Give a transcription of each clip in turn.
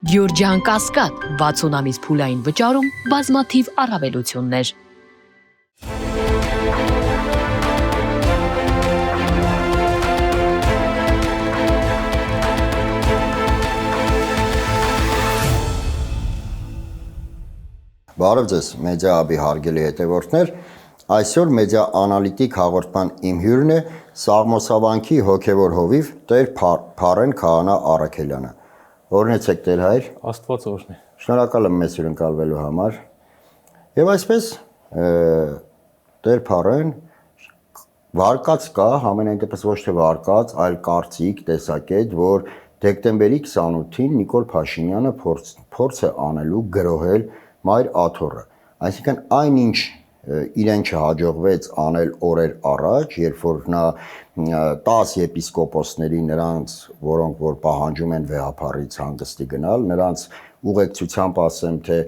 Գյուրջան Կասկադ 60 ամիս փուլային վճարում բազմաթիվ առավելություններ։ Բարև ձեզ, մեդիա հաբի հարգելի հետևորդներ, այսօր մեդիա անալիտիկ հաղորդման իմ հյուրն է Սաղմոսավանքի հոգևոր հովիվ Տեր Փարեն Քահանա Առաքելյանը։ Օրհնեցեք Տեր հայր։ Աստված օրհնի։ Շնորհակալ եմ մեզ հյուրընկալվելու համար։ Եվ այսպես Տեր Փարեն վարկած կա, ամենայն դեպս ոչ թե վարկած, այլ կարծիք, տեսակետ, որ դեկտեմբերի 28-ին Նիկոլ Փաշինյանը փորձ է անելու գրոհել Մայր Աթոռը, այսինքն այնինչ իրեն չհաջողվեց անել օրեր առաջ, երբ որ նա 10 եպիսկոպոսների նրանց, որոնք որ պահանջում են վեհափառից հանգստի գնալ, նրանց ուղեկցությամբ ասեմ, թե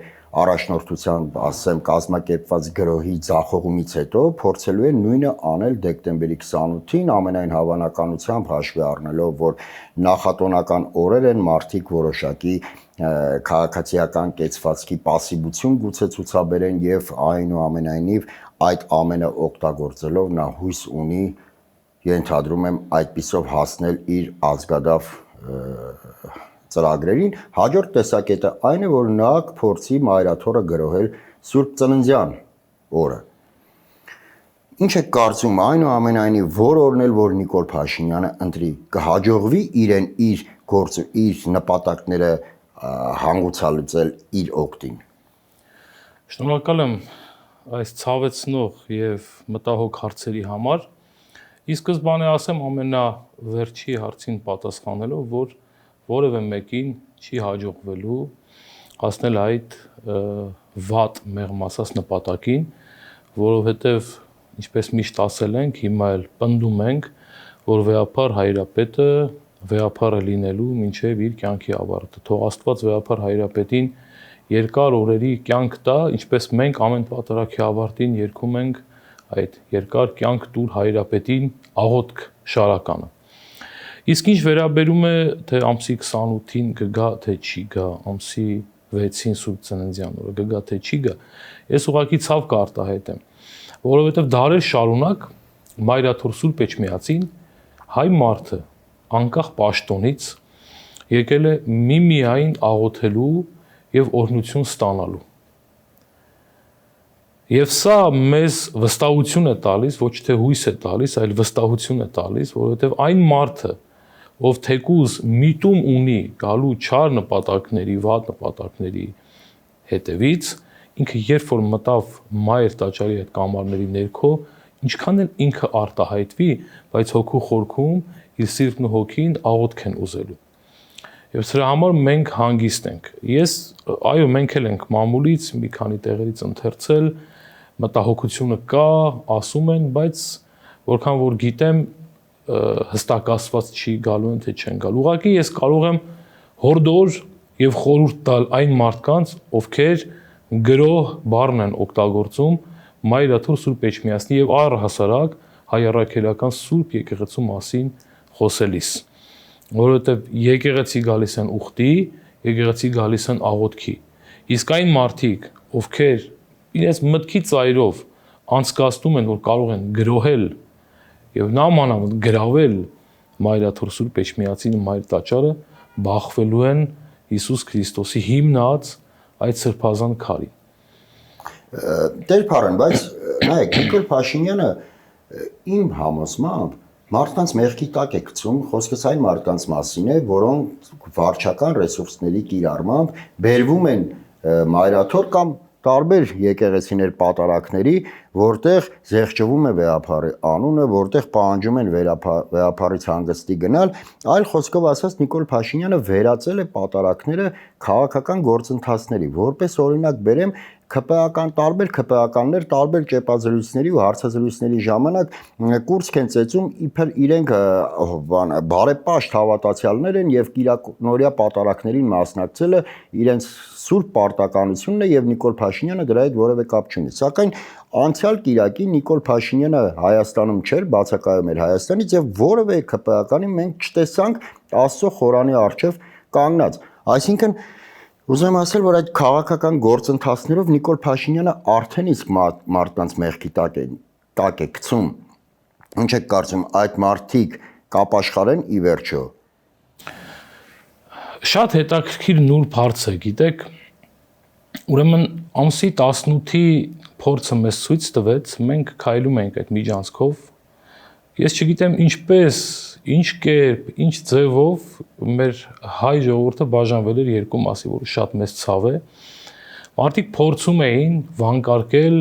առաջնորդությամբ ասեմ կազմակերպված գրոհի ձախողումից հետո փորձելու է նույնը անել դեկտեմբերի 28-ին, ամենայն հավանականությամբ հաշվի առնելով, որ նախատոնական օրեր են, մարդիկ որոշակի քաղաքացիական կեցվածքի պասիվություն գուցե ցուցաբերեն եւ այնուամենայնիվ այդ ամենը օգտագործելով նա հույս ունի, ենթադրում եմ այդպիսով հասնել իր ազգադավ ծրագրերին։ Հաջորդ տեսակետը այն է, որ նա կփորձի Մայր Աթոռը գրոհել Սուրբ Ծննդյան օրը։ Ինչ է կարծում, այնուամենայնիվ որ օրն էլ որ Նիկոլ Փաշինյանը ընտրի, կհաջողվի իրեն իր նպատակները հանգուցալուծել իր օգտին։ Շնորհակալ եմ այս ցավեցնող եւ մտահոգ հարցերի համար։ Ի սկզբանե ասեմ ամենավերջի հարցին պատասխանելով, որ որևէ մեկին չի հաջողվելու հասնել այդ վատ մեղմ ասած նպատակին, որովհետեւ ինչպես միշտ ասել ենք, հիմա էլ պնդում ենք, որ վեհափառ հայրապետը վեհափառը լինելու մինչև իր կյանքի ավարտը։ Թող Աստված վեհափառ հայրապետին երկար օրերի կյանք տա, ինչպես մենք ամեն պատարագի ավարտին երգում ենք այդ երկար կյանք տուր հայրապետին աղոթք շարականը։ Իսկ ինչ վերաբերում է թե ամսի 28-ին կգա թե չի գա, ամսի 6-ին Սուրբ Ծննդյան օրը կգա թե չի գա, ես ուղղակի ցավ կարտահայտեմ, որովհետև դարեր շարունակ Մայր Աթոռ Սուրբ Էջմիածին հայ մարդը անկախ պաշտոնից եկել է միմիայն աղոթելու եւ օրհնություն ստանալու։ Եվ սա մեզ վստահություն է տալիս, ոչ թե հույս է տալիս, այլ վստահություն է տալիս, որովհետեւ այն մարդը, ով թեկուզ միտում ունի գալու չար նպատակների, վատ նպատակների հետևից, ինքը երբ որ մտավ Մայր տաճարի այդ կամարների ներքո, ինչքան էլ ինքը արտահայտվի, բայց հոգու խորքում իր սիրտն ու հոգին աղոթք են ուզելու։ Եվ սրա համար մենք հանգիստ ենք։ Այո, մենք էլ ենք մամուլից մի քանի տեղերից ընթերցել, մտահոգությունը կա, ասում են, բայց որքան որ գիտեմ, հստակացված չի գալու են թե չեն գալու։ Ուղղակի ես կարող եմ հորդոր եւ խորհուրդ տալ այն մարդկանց, ովքեր գրոհ բառն են օգտագործում Մայր Աթոռ Սուրբ Էջմիածնի եւ առհասարակ հայ առաքելական Սուրբ եկեղեցու մասին խոսելիս, որովհետեւ եկեղեցի գալիս են ուխտի, եկեղեցի գալիս են աղոթքի։ Իսկ այն մարդիկ, ովքեր իրենց մտքի ծայրով անցկացնում են, որ կարող են գրոհել եւ նամանավանդ գրավել Մայր Աթոռ Սուրբ Էջմիածին Մայր տաճարը, բախվելու են Հիսուս Քրիստոսի հիմնած այդ սրբազան քարին։ Տեր Փարեն, բայց նայեք, Նիկոլ Փաշինյանը իմ համոզմամբ մարդկանց մեղքի տակ է գցում, խոսքս այն մարդկանց մասին է, որոնք վարչական ռեսուրսների կիրառմամբ բերվում են Մայր Աթոռ կամ տարբեր եկեղեցիներ պատարակների, որտեղ զեղչվում է վեհափառի անունը, որտեղ պահանջում են վեհափառից հանգստի գնալ, այլ խոսքով ասած Նիկոլ Փաշինյանը վերածել է պատարակները քաղաքական գործընթացների, որպես օրինակ բերեմ տարբեր ԿՊԱ-կաններ տարբեր ճեպազրույցների ու հարցազրույցների ժամանակ կուրծք են ծեծում իբր իրենք բարեպաշտ հավատացյալներ են եւ կիրակնորյա պատարակներին մասնակցելը իրենց սուրբ պարտականությունն է եւ Նիկոլ Փաշինյանը դրա հետ որևէ կապ չունի։ Սակայն անցյալ կիրակի Նիկոլ Փաշինյանը Հայաստանում չէր, բացակայում էր Հայաստանից եւ որևէ ԿՊԱ-կանի մենք չտեսանք Աստծո խորանի առջև կանգնած։ Այսինքն Ուզում եմ ասել, որ այդ քաղաքական գործընթացներով Նիկոլ Փաշինյանը արդեն իսկ մարդկանց մեղքի տակ է գցում։ Ինչ եք կարծում, այդ մարդիկ կապաշխարեն ի վերջո։ Շատ հետաքրքիր նուրբ հարց է, գիտեք, ուրեմն ամսի 18-ի փորձը մեզ ցույց տվեց, մենք քայլում ենք այդ միջանցքով։ Ես չգիտեմ ինչպես, ինչ կերպ, ինչ ձևով մեր հայ ժողովուրդը բաժանվել էր երկու մասի, որը շատ մեծ ցավ է։ Մարդիկ փորձում էին վանկարկել,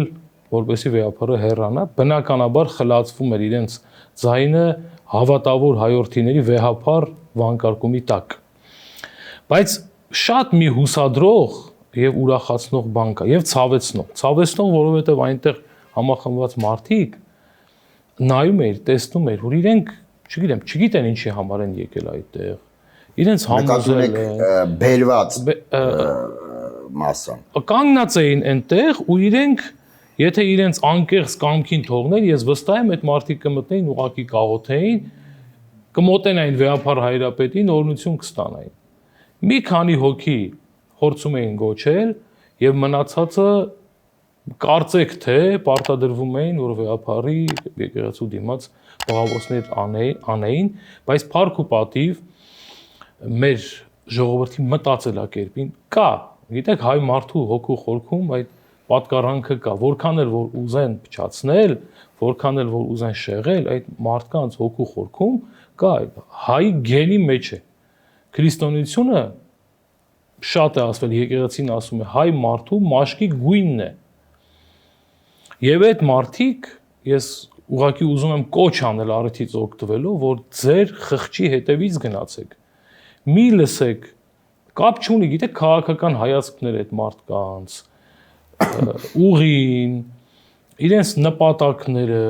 որպեսզի վեհապարը հեռանա, բնականաբար խլացվում էր իրենց ձայնը հավատավոր հայորդիների վեհապար վանկարկումի տակ։ Բայց շատ մի հուսադրող եւ ուրախացնող բան կա եւ ցավեցնող, որովհետեւ այնտեղ համախմբված մարդիկ նայում էր, տեսնում էր, որ իրենք, չգիտեն ինչի համար են եկել այդտեղ։ Իրենց համոզել են բերված մասան։ Կանգնած էին այնտեղ ու իրենք, եթե իրենց անկեղծ կամքին թողներ, ես վստահ եմ այդ մարդիկ կմտնեին ուղակի կաղոթեին, կմոտենային վեհապար հայրապետին, օրհնություն կստանային։ Մի քանի հոգի փորձում էին գոչել եւ մնացածը կարծեք թե պարտադրվում էին, որ վեհապարի եկեղեցու դիմաց բաղավոցներ անեին, բայց փառք ու պատիվ մեր ժողովրդի մտածելակերպին կա, գիտեք, հայ մարդու հոգու խորքում այդ պատկառանքը կա, որքան էլ որ ուզեն փչացնել, որքան էլ որ ուզեն շեղել, այդ մարդկանց հոգու խորքում կա, հայ գենի մեջ է։ Քրիստոնեությունը շատ է ասվել, եկեղեցին ասում է, հայ մարդու մաշկի գույնն է։ Եվ այդ մարդիկ, ես ուղղակի ուզում եմ կոչ անել առիթից օգտվելով, որ ձեր խղճի հետևից գնացեք։ Մի լսեք, կապ չունի, գիտեք, քաղաքական հայացքներ այդ մարդկանց, ուղին, իրենց նպատակները,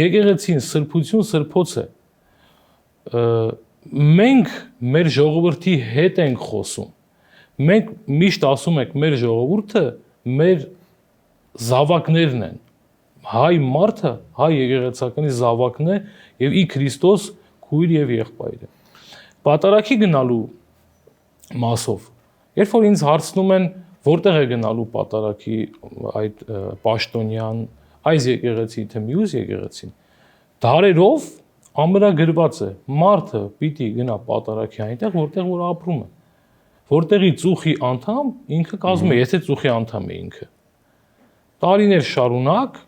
եկեղեցին սրբություն սրբոց է։ Մենք մեր ժողովրդի հետ ենք խոսում։ Մենք միշտ ասում ենք, մեր ժողովուրդը մեր զավակներն են։ Հայ մարդը, հայ եկեղեցականի զավակն է եւ ի Քրիստոս քույր եւ եղբայր է։ Պատարագի գնալու մասով, երբ որ ինձ հարցնում են, որտեղ է գնալու պատարագի այդ պաշտոնյան, այս եկեղեցի թե մյուս եկեղեցին, դարերով ամրագրված է, մարդը պիտի գնա պատարագի այնտեղ, որտեղ որ ապրում է։ Որտեղի ծուխի անդամ ինքը կազմում է, եթե ծուխի անդամ է ինքը։ Տարիներ շարունակ,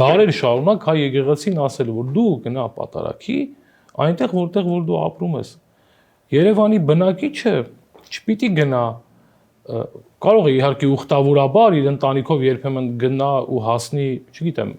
դարեր շարունակ հայ եկեղեցին ասել է, որ դու գնա պատարագի այնտեղ, որտեղ որ դու ապրում ես։ Երևանի բնակիչը չպիտի գնա, կարող է իհարկե ուխտավորաբար իր ընտանիքով երբեմն գնա ու հասնի, չգիտեմ,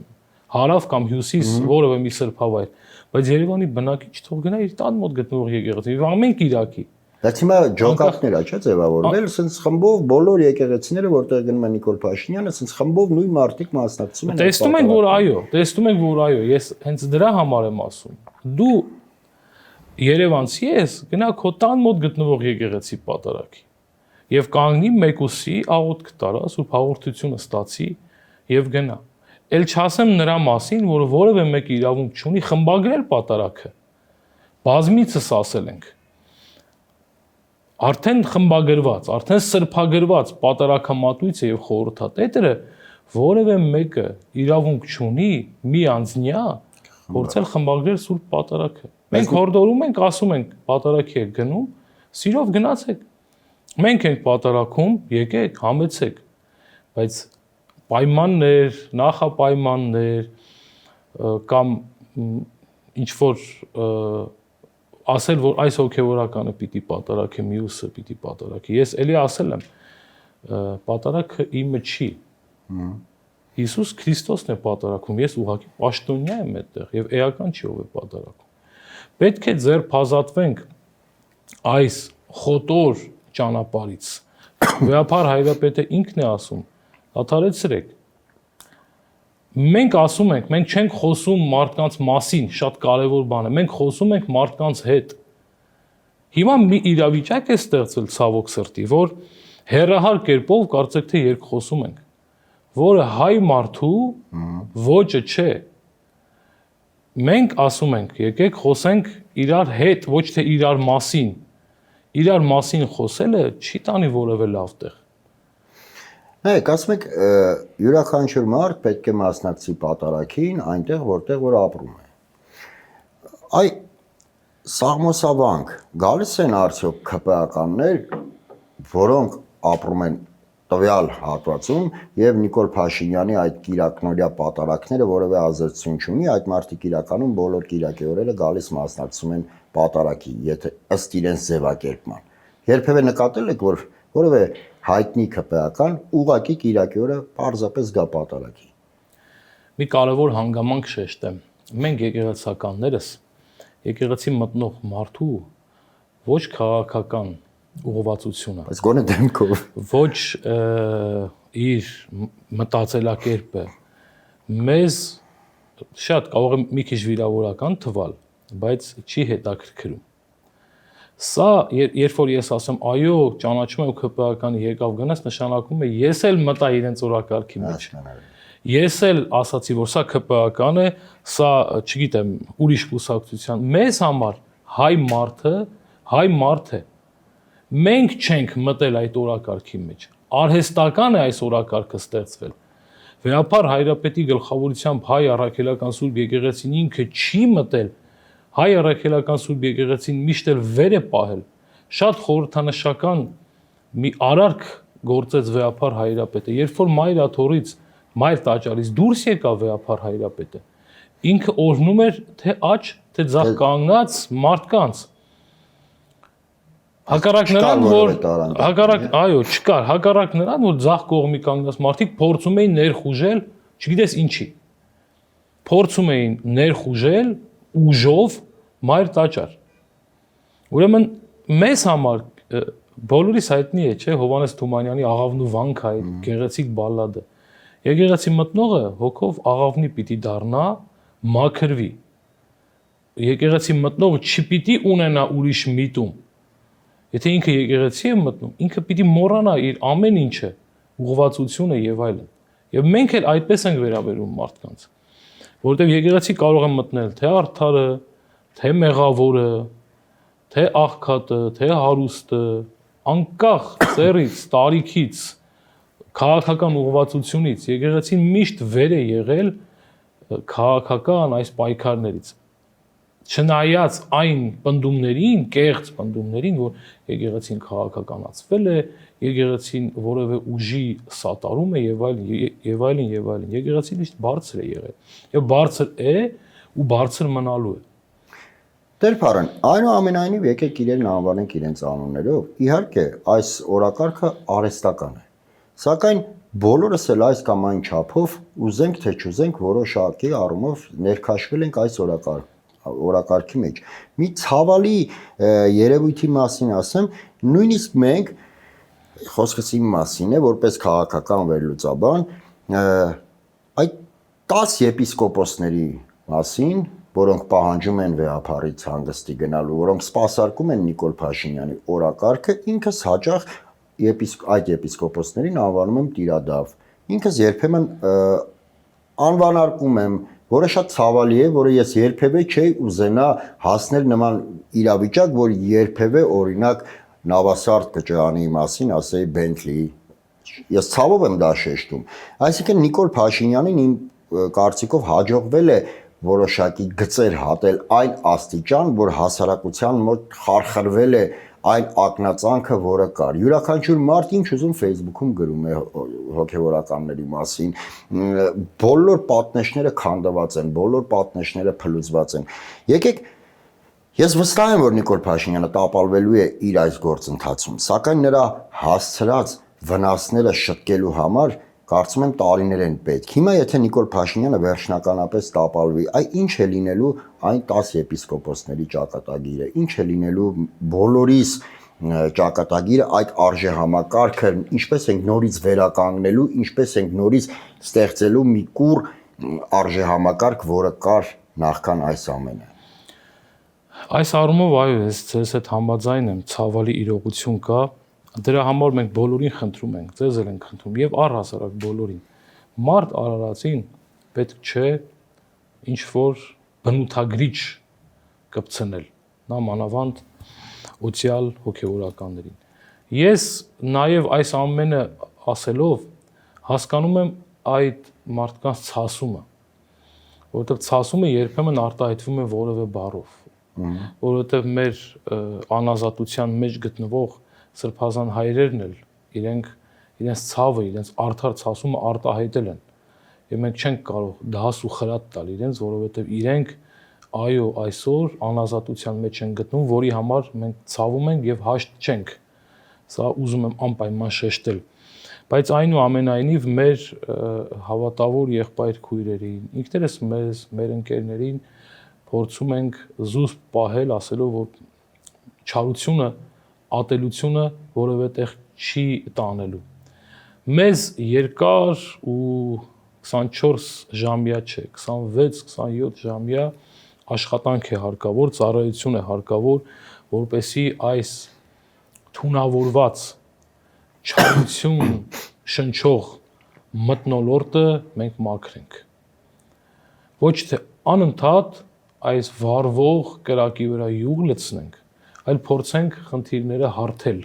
հարավ կամ հյուսիս որևէ մի սրբավայր, բայց Երևանի բնակիչ թող գնա իր տան մոտ գտնվող եկեղեցի, ամեն կիրակի։ Բայց հիմա ջոկատներ ա, չէ՞ ձևավորվել, սենց խմբով բոլոր եկեղեցիները, որտեղ գնում է Նիկոլ Փաշինյանը, սենց խմբով նույն մարդիկ մասնակցում են։ Տեսնում ենք, որ այո, ես հենց դրա համար եմ ասում։ Դու երևանցի ես, գնա քո տան մոտ գտնվող եկեղեցի պատարագի եւ կանգնի մեկուսի աղոթք տարա, սուրբ հաղորդությունը ստացի եւ գնա։ Էլ չասեմ նրա մասին, որ որևէ մեկը իրավունք չունի խմբագրել պատարագը։ Բազմիցս ասել ենք։ Արդեն խմբագրված, արդեն սրբագրված պատարագամատույցը եւ խորհրդատետերը որևէ մեկը իրավունք չունի մի անձնյա փորձել խմբագրել սուրբ պատարագը։ Մենք հորդորում ենք, ասում ենք, պատարագի եք գնում, սիրով գնացեք։ Մենք ենք պատարագում, եկեք, համեցեք։ Բայց պայմաններ, նախապայմաններ կամ ինչ որ ասել, որ այս հոգևորականը պիտի պատարագի, մյուսը պիտի պատարագի։ Ես էլի ասել եմ, պատարագը իմը չի։ Հիսուս Քրիստոսն է պատարագում, ես ուղղակի պաշտոնյա եմ այդտեղ եւ էական չի ով է պատարագում։ Պետք է ձերբազատվենք այս խոտոր ճանապարհից։ Վեհապար հայրապետը ինքն է ասում, դադարեցրեք։ Մենք ասում ենք, մենք չենք խոսում մարդկանց մասին, շատ կարևոր բան է, մենք խոսում ենք մարդկանց հետ։ Հիմա մի իրավիճակ է ստեղծվել ցավոք սրտի, որ հերահար կերպով կարծեք թե երկխոսում ենք, որը հայ մարդու ոճը չէ։ Մենք ասում ենք, եկեք խոսենք իրար հետ, ոչ թե իրար մասին։ իրար մասին խոսելը չի տանի որևէ լավ տեղ։ Նայեք, ասում եք, յուրաքանչյուր մարդ պետք է մասնակցի պատարագին այնտեղ, որտեղ որ ապրում է։ Այ սաղմոսավանք գալիս են արդյոք ՔՊԱ-կաններ, որոնք ապրում են տվյալ հատվածում եւ Նիկոլ Փաշինյանի այդ կիրակնօրյա պատարագները որևէ ազդեցություն չունի, այդ մարդիկ իրականում բոլոր կիրակի օրերը գալիս մասնակցում են պատարագի, եթե ըստ իրենց ձևակերպման։ Երբևէ նկատել եք, որ որևէ հայտնի ՔՊԱ-կան ուղակի կիրակի օրը պարզապես գա պատարագի։ Մի կարևոր հանգամանք շեշտեմ։ Մենք եկեղեցականներս եկեղեցի մտնող մարդու ոչ քաղաքական ուղղվածությունը, Բայց գոնե դեմքով ոչ իր մտածելակերպը մեզ շատ կարող է մի քիչ վիրավորական թվալ, բայց չի հետաքրքրում։ Սա երբ որ ես ասեմ, այո, ճանաչում եմ ՔՊԱ-կանի եկավ գնաց, նշանակում է ես էլ մտա իրենց օրակարգի մեջ։ Ես էլ ասացի, որ սա ՔՊԱ-կան է, սա, չգիտեմ, ուրիշ կուսակցության։ Մեզ համար հայ մարդ է։ Մենք չենք մտել այդ օրակարգի մեջ։ Արհեստական է այս օրակարգը ստեղծվել։ Վերապար Հայրապետի գլխավորությամբ հայ առաքելական Սուրբ եկեղեցին ինքը չի մտել, հայ առաքելական Սուրբ եկեղեցին միշտ էլ վեր է պահել։ Շատ խորհրդանշական մի արարք գործեց Վերապար Հայրապետը, երբ որ Մայր տաճարից դուրս եկավ Վերապար Հայրապետը, ինքը օրհնում էր թե աջ, թե ձախ կանգնած մարդկանց։ Հակառակ նրան, որ ձախ կողմի կանգնած մարդիկ փորձում էին ներխուժել, չգիտես ինչի։ Փորձում էին ներխուժել ուժով Մայր տաճար։ Ուրեմն մեզ համար բոլորիս հայտնի է, չէ, Հովհաննես Թումանյանի Աղավնու վանքը, այդ գեղեցիկ բալլադը։ Եկեղեցի մտնողը հոգով աղավնի պիտի դառնա, մաքրվի։ Եկեղեցի մտնողը չպիտի ունենա ուրիշ միտում։ Եթե ինքը եկեղեցի է մտնում, ինքը պիտի մոռանա իր ամեն ինչը, ուղղվածությունը եւ այլն։ Եվ մենք էլ այդպես ենք վերաբերում մարդկանց, որովհետեւ եկեղեցի կարող է մտնել թե արդարը, թե մեղավորը, թե աղքատը, թե հարուստը, անկախ ծերից, տարիքից, քաղաքական ուղղվածությունից, եկեղեցին միշտ վեր է եղել քաղաքական այս պայքարներից։ Չնայած այն պնդումներին, կեղծ պնդումներին, որ եկեղեցին քաղաքականացվել է, եկեղեցին որևէ ուժի սատարում է եւ այլն, եկեղեցին միշտ բարձր է եղել եւ բարձր է ու բարձր մնալու է։ Տեր Փարոն, այնուամենայնիվ եկեք իրեն անվանենք իրենց անուններով։ Իհարկե, այս օրակարգը արհեստական է։ Սակայն բոլորս էլ այս կամ այն չափով ուզենք թե չուզենք որոշակի առումով ներքաշվել ենք այս օրակարգի մեջ։ Մի ցավալի երևույթի մասին ասեմ, նույնիսկ մենք խոսքս իմ մասին է, որպես քաղաքական վերլուծաբան, այդ 10 եպիսկոպոսների մասին, որոնք պահանջում են վեհափառից հանգստի գնալու, որոնք սպասարկում են Նիկոլ Փաշինյանի օրակարգը, ինքս հաճախ այդ եպիսկոպոսներին անվանում եմ տիրադավ։ Ինքս երբեմն անվանարկում եմ, որը շատ ցավալի է, որը ես երբևէ չէի ուզենա հասնել նման իրավիճակ, որ երբևէ օրինակ Նավասարդ կճարանի մասին ասեի Բենթլի։ Ես ցավով եմ դա շեշտում։ Այսինքն Նիկոլ Փաշինյանին իմ կարծիքով հաջողվել է որոշակի գծեր հատել այն աստիճան, որ հասարակության մոտ խարխրվել է այն ակնածանքը, որը կար։ Յուրաքանչյուր մարդ ինչ ուզում Facebook-ում գրում է հոգևորականների մասին, բոլոր պատնեշները քանդված են, բոլոր պատնեշները փլուզված են։ Եկեք, ես վստահ եմ, որ Նիկոլ Փաշինյանը տապալվելու է իր այս գործընթացում, սակայն նրա հասցրած վնասները շտկելու համար կարծում եմ տարիներ են պետք։ Հիմա եթե Նիկոլ Փաշինյանը վերջնականապես տապալվի, ինչ է լինելու այն 10 եպիսկոպոսների ճակատագիրը, ինչ է լինելու բոլորիս ճակատագիրը, այդ արժեհամակարգը, ինչպես ենք նորից վերականգնելու, ինչպես ենք նորից ստեղծելու մի կուռ արժեհամակարգ, որը կար նախքան այս ամենը։ Այս առումով այո, ես ձեզ հետ համաձայն եմ, ցավալի իրողություն կա։ Դրա համար մենք բոլորին խնդրում ենք, ձեզ էլ ենք խնդրում եւ առհասարակ բոլորին։ Մարդ արարածին պետք չէ ինչ որ բնութագրիչ կպցնել։ Նա մանավանդ օցիալ հոգևորականներին։ Ես նաև այս ամենը ասելով հասկանում եմ այդ մարդկանց ցասումը, որովհետև ցասումը երբեմն արտահայտվում է որևէ բառով, որովհետև մեր անազատության մեջ գտնվող սրբազան հայրերն էլ իրենց ցավը, իրենց արդար ցասումը արտահայտել են։ Եվ մենք չենք կարող դաս ու խրատ տալ իրենց, որովհետև իրենք այո այսօր անազատության մեջ են գտնվում, որի համար մենք ցավում ենք եւ հաշտ չենք։ Սա ուզում եմ անպայման շեշտել։ Բայց այնուամենայնիվ մեր հավատավոր եղբայր քույրերին, ինքներս մեր ընկերներին փորձում ենք զուսպ պահել, ասելով որ չարությունը, ատելությունը որևէ տեղ չի տանելու։ Մեզ երկար ու 24 ժամյա չէ, 26-27 ժամյա աշխատանք է հարկավոր, ծառայություն է հարկավոր, որպեսզի այս թունավորված չարություն շնչող մթնոլորտը մենք մաքրենք։ Ոչ թե անընդհատ այս վառվող կրակի վրա յուղ լցնենք, այլ փորձենք խնդիրները հարթել։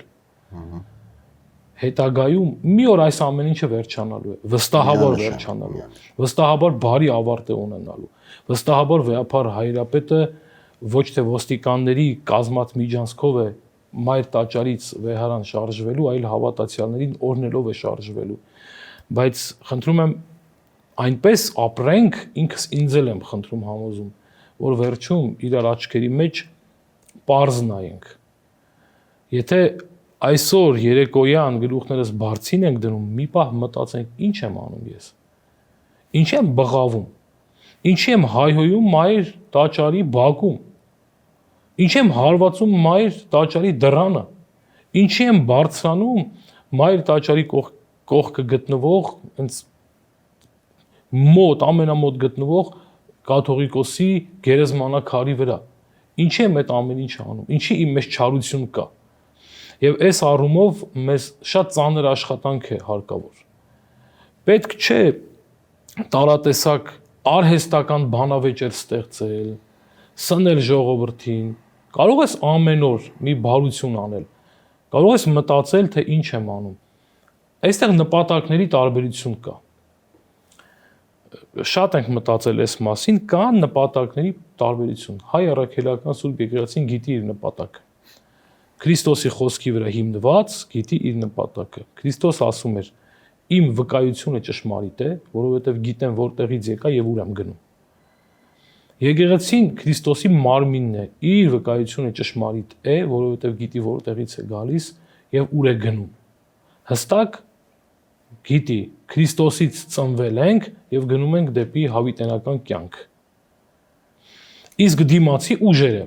Հետագայում մի օր այս ամեն ինչը վերջանալու է, վստահաբար վերջանալու է, վստահաբար բարի ավարտ է ունենալու, վստահաբար վեհապար հայրապետը ոչ թե ոստիկանների կազմած միջանցքով է մայր տաճարից վեհարան շարժվելու, այլ հավատացյալներին օրնելով է շարժվելու։ Բայց խնդրում եմ այնպես ապրենք, ինքս ինձ եմ խնդրում համոզում, որ վերջում իրար աչքերի մեջ պարզ նայենք։ Եթե այսօր երեկոյան գլուխներս բարձին ենք դնում, մի պահ մտածենք, ինչ եմ անում ես։ Ինչ եմ բղավում։ Ինչի եմ հայհոյում մայր տաճարի բակում։ Ինչ եմ հարվածում մայր տաճարի դռանը։ Ինչի եմ բարձրանում մայր տաճարի կողքը գտնվող, հենց մոտ, ամենամոտ գտնվող կաթողիկոսի գերեզմանակարի վրա։ Ինչի եմ այդ ամեն ինչը անում։ Ինչի իմ մեջ չարություն կա։ Եվ այս առումով մեզ շատ ծանր աշխատանք է հարկավոր։ Պետք չէ տարատեսակ արհեստական բանավեճեր ստեղծել, սնել ժողովրդին, կարող ես ամեն օր մի բարություն անել, կարող ես մտածել, թե ինչ եմ անում։ Այստեղ նպատակների տարբերություն կա։ Շատ ենք մտածել այս մասին, կա նպատակների տարբերություն։ Հայ առաքելական Սուրբ Եկեղեցին գիտի իր նպատակը։ Քրիստոսի խոսքի վրա հիմնված գիտի իր նպատակը։ Քրիստոս ասում էր. «Իմ վկայությունը ճշմարիտ է, որովհետև գիտեմ որտեղից եկա եւ ուր եմ գնում»։ Եկեղեցին Քրիստոսի մարմինն է, իր վկայությունը ճշմարիտ է, որովհետև գիտի որտեղից է գալիս եւ ուր է գնում։ Հստակ գիտի Քրիստոսից ծնվել ենք եւ գնում ենք դեպի հավիտենական կյանք։ Իսկ դիմացի ուժերը,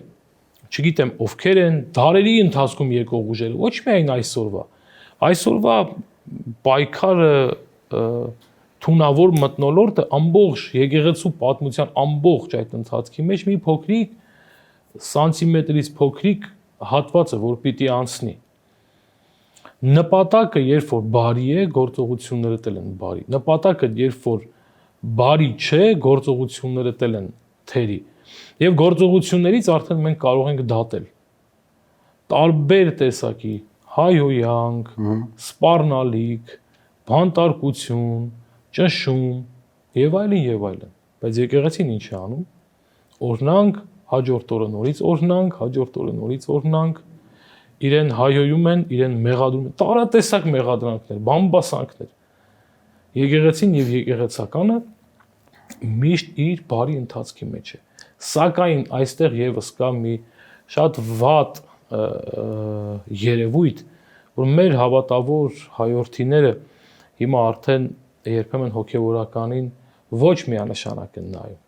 չգիտեմ ովքեր են, դարերի ընթացքում եկող ուժերը, ոչ միայն այսօրվա պայքարը թունավոր մթնոլորտը ամբողջ եկեղեցու պատմության ամբողջ այդ ընթացքի մեջ մի փոքրիկ սանտիմետրից փոքրիկ հատված է, որ պիտի անցնի։ Նպատակը, երբ որ բարի է, գործողությունները տել են բարի։ Նպատակը, երբ որ բարի չէ, գործողությունները տել են թերի։ Եվ գործողություններից արդեն մենք կարող ենք դատել։ Տարբեր տեսակի հայհոյանք, սպառնալիք, բանտարկություն, ճնշում եւ այլն եւ այլն։ Բայց եկեղեցին ինչ է անում։ Օրհնանք, հաջորդ օրը նորից օրհնանք, հաջորդ օրը նորից օրհնանք։ Իրեն հայհոյում են, իրեն մեղադրում են, տարատեսակ մեղադրանքներ, բամբասանքներ։ Եկեղեցին եւ եկեղեցականը միշտ իր բարի ընթացքի մեջ է։ Սակայն այստեղ եւս կա մի շատ վատ երևույթ, որ մեր հավատավոր հայորդիները հիմա արդեն երբեմն հոգևորականին ոչ միանշանակ են նայում։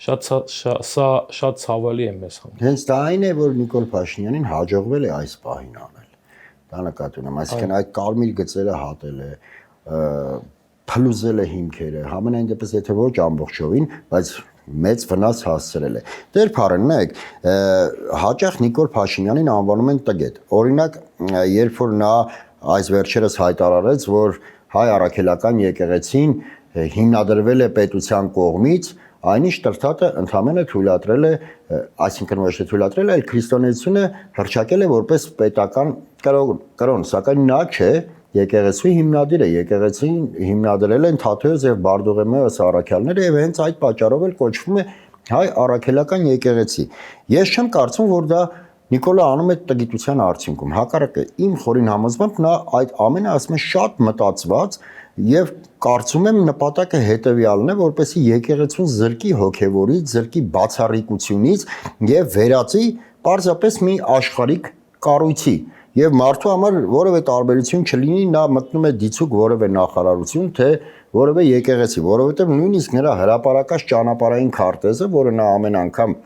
Շատ ցավալի է մեզ համար։ Հենց դա այն է, որ Նիկոլ Փաշինյանին հաջողվել է այս պահին անել։ Դա նկատի ունեմ, այսինքն այդ կարմիր գծերը հատել է, փլուզել է հիմքերը, համենայն դեպս եթե ոչ ամբողջովին, բայց մեծ վնաս հասցրել է։ Տեր Փարեննեք, հաճախ Նիկոլ Փաշինյանին անվանում են տգետ։ Օրինակ, երբ որ նա այս վերջերս հայտարարեց, որ հայ առաքելական եկեղեցին հիմնադրվել է պետության կողմից, այնինչ Տրթատը ընդհանրապես թույլատրել է, այսինքն ոչ թե թույլատրել, այլ քրիստոնեությունը հռչակել է որպես պետական կրոն, սակայն նա չէ եկեղեցու հիմնադիրը, եկեղեցին հիմնադրել են Թադեոս եւ Բարդուղիմեոս առաքյալները եւ հենց այդ պատճառով էլ կոչվում է հայ առաքելական եկեղեցի։ Ես չեմ կարծում, որ դա Նիկոլա անում է տգիտության արդյունքում։ Հակառակը իմ խորին համոզմամբ նա այդ ամենը ասում է շատ մտածված եւ կարծում եմ նպատակը հետեւյալն է, որպեսզի եկեղեցուն զրկի հոգեվորից, զրկի բացառիկությունից եւ վերածի պարզապես մի աշխարհիկ կառույցի։ Եվ մարդու համար որևէ տարբերություն չլինի, նա մտնում է դիցուկ որևէ նախարարություն, թե որևէ եկեղեցի, որովհետեւ նույնիսկ նրա հրապարակած ճանապարհային քարտեզը, որը նա ամեն անգամ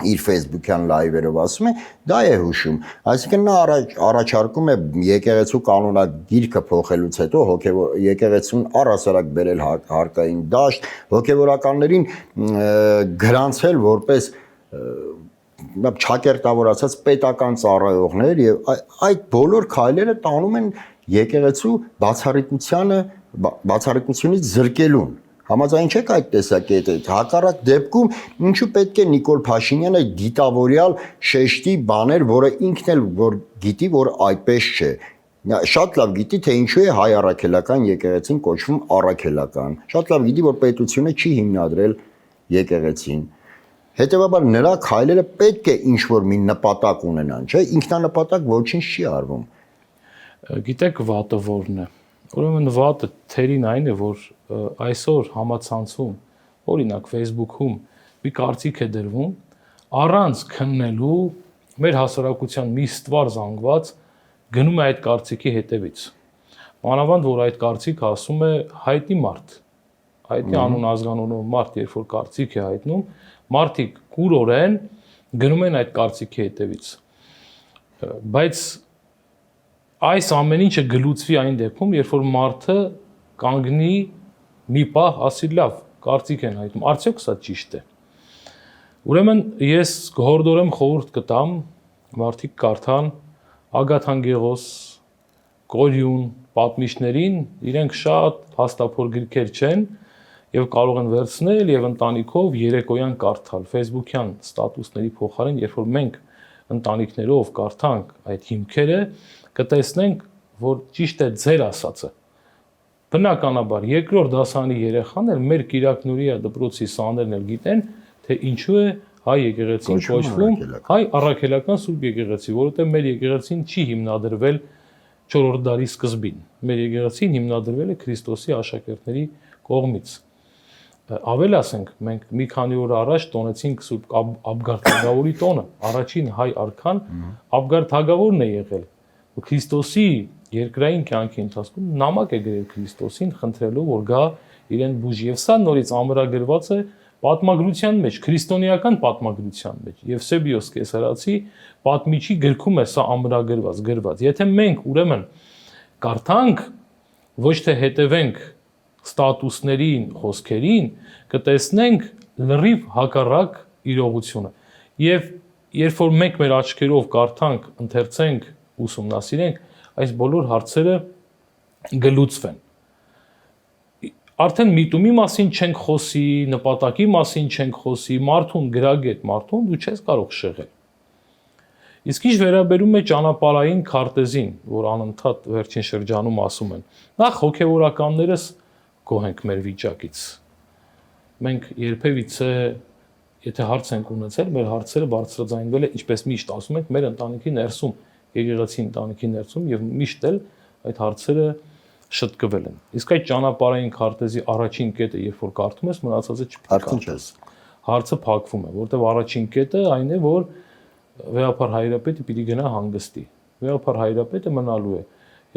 իր Facebook-յան լայվերով ասում է, դա է հուշում։ Այսինքն նա առաջարկում է եկեղեցու կանոնագիրքը փոխելուց հետո եկեղեցուն առհասարակ բերել հարկային դաշտ, հոգևորականներին գրանցել որպես չակերտավորացած պետական ծառայողներ եւ այդ բոլոր քայլերը տանում են եկեղեցու բացառիկությունից զրկելուն։ Համաձայն չեք այդ տեսակետը։ Հակառակ դեպքում ինչու պետք է Նիկոլ Փաշինյանը դիտավորյալ շեշտի բաներ, որը ինքն էլ որ գիտի, որ այդպես չէ։ Շատ լավ գիտի, թե ինչու է հայ առաքելական եկեղեցին կոչվում առաքելական։ Շատ լավ գիտի, որ պետությունը չի հիմնադրել եկեղեցին։ Հետևաբար նրա քայլերը պետք է ինչ-որ մի նպատակ ունենան, չէ՞։ Ինքնանպատակ ոչինչ չի արվում։ Գիտեք վատը որն է։ Ուրեմն վատը թերին այն է, որ այսօր համացանցում, օրինակ Facebook-ում մի կարծիք է դրվում, առանց քննելու մեր հասարակության մի ստվար զանգված գնում է այդ կարծիքի հետևից։ Մանավանդ որ այդ կարծիքը ասում է հայտնի մարդ, հայտնի անուն ազգանունով մարդ, երբ որ կարծիք է հայտնում, մարդիկ կուրորեն գնում են այդ կարծիքի հետևից։ Բայց այս ամեն ինչը գլուծվի այն դեպքում, երբ որ մարդը կանգնի մի պահ, ասի լավ, կարծիք են հայտնում, արդյոք սա ճիշտ է։ Ուրեմն ես գհորդորեմ խորհուրդ կտամ մարդիկ կարդան Ագաթան Գորյուն պատմիչներին, իրենք շատ հաստափոր գրքեր չեն եւ կարող են վերցնել եւ ընտանիքով երեկոյան կարդալ Facebook-յան ստատուսների փոխարեն, երբ որ մենք ընտանիքներով կարդանք այդ հիմքերը, կտեսնենք, որ ճիշտ է ձեր ասածը։ Բնականաբար երկրորդ դասարանի երեխան էլ մեր Կիրակնուրիա դպրոցի սաներն էլ գիտեն, թե ինչու է հայ եկեղեցին կոչվում հայ առաքելական Սուրբ եկեղեցի, որովհետև մեր եկեղեցին չի հիմնադրվել 4-րդ դարի սկզբին։ Մեր եկեղեցին հիմնադրվել է Քրիստոսի աշակերտների կողմից։ Ավել ասենք, մենք մի քանի օր առաջ տոնեցինք Սուրբ Աբգար Թագավորի տոնը, առաջին հայ արքան Աբգար Թագավորն է եղել։ Քրիստոսի երկրային կյանքի ընթացքում նամակ է գրել Քրիստոսին, խնդրելով, որ գա իրեն բուժի։ Եվ սա նորից ամրագրված է պատմագրության մեջ, քրիստոնեական պատմագրության մեջ։ Եվսեբիոս Կեսարացի պատմիչի գրքում է սա ամրագրված։ Եթե մենք ուրեմն կարդանք, ոչ թե հետևենք ստատուսներին, խոսքերին, կտեսնենք լրիվ հակառակ իրողությունը։ Եվ երբ որ մենք մեր աչքերով կարդանք, ընթերցենք, ուսումնասիրենք, այս բոլոր հարցերը գլուծվեն։ Արդեն միտումի մասին չենք խոսի, նպատակի մասին չենք խոսի, մարդուն գրագետ մարդուն դու չես կարող շեղել։ Իսկ ինչ վերաբերում է ճանապարհային քարտեզին, որ անընդհատ վերջին շրջանում ասում են, նախ հոգևորականներս գոհ ենք մեր վիճակից։ Մենք երբևիցե, եթե հարց ենք ունեցել, մեր հարցերը բարձրաձայնվել է, ինչպես միշտ ասում ենք, մեր ընտանիքի ներսում, եկեղեցի ընտանիքի ներսում եւ միշտ էլ այդ հարցերը շտկվել են։ Իսկ այդ ճանապարհային քարտեզի առաջին կետը, երբ որ կարդում ես, մնացածը չփակվում։ Հարցը փակվում է, որտեղ առաջին կետը այն է, որ վեհապար հայրապետը պիտի գնա հանգստի։ Վեհապար հայրապետը մնալու է։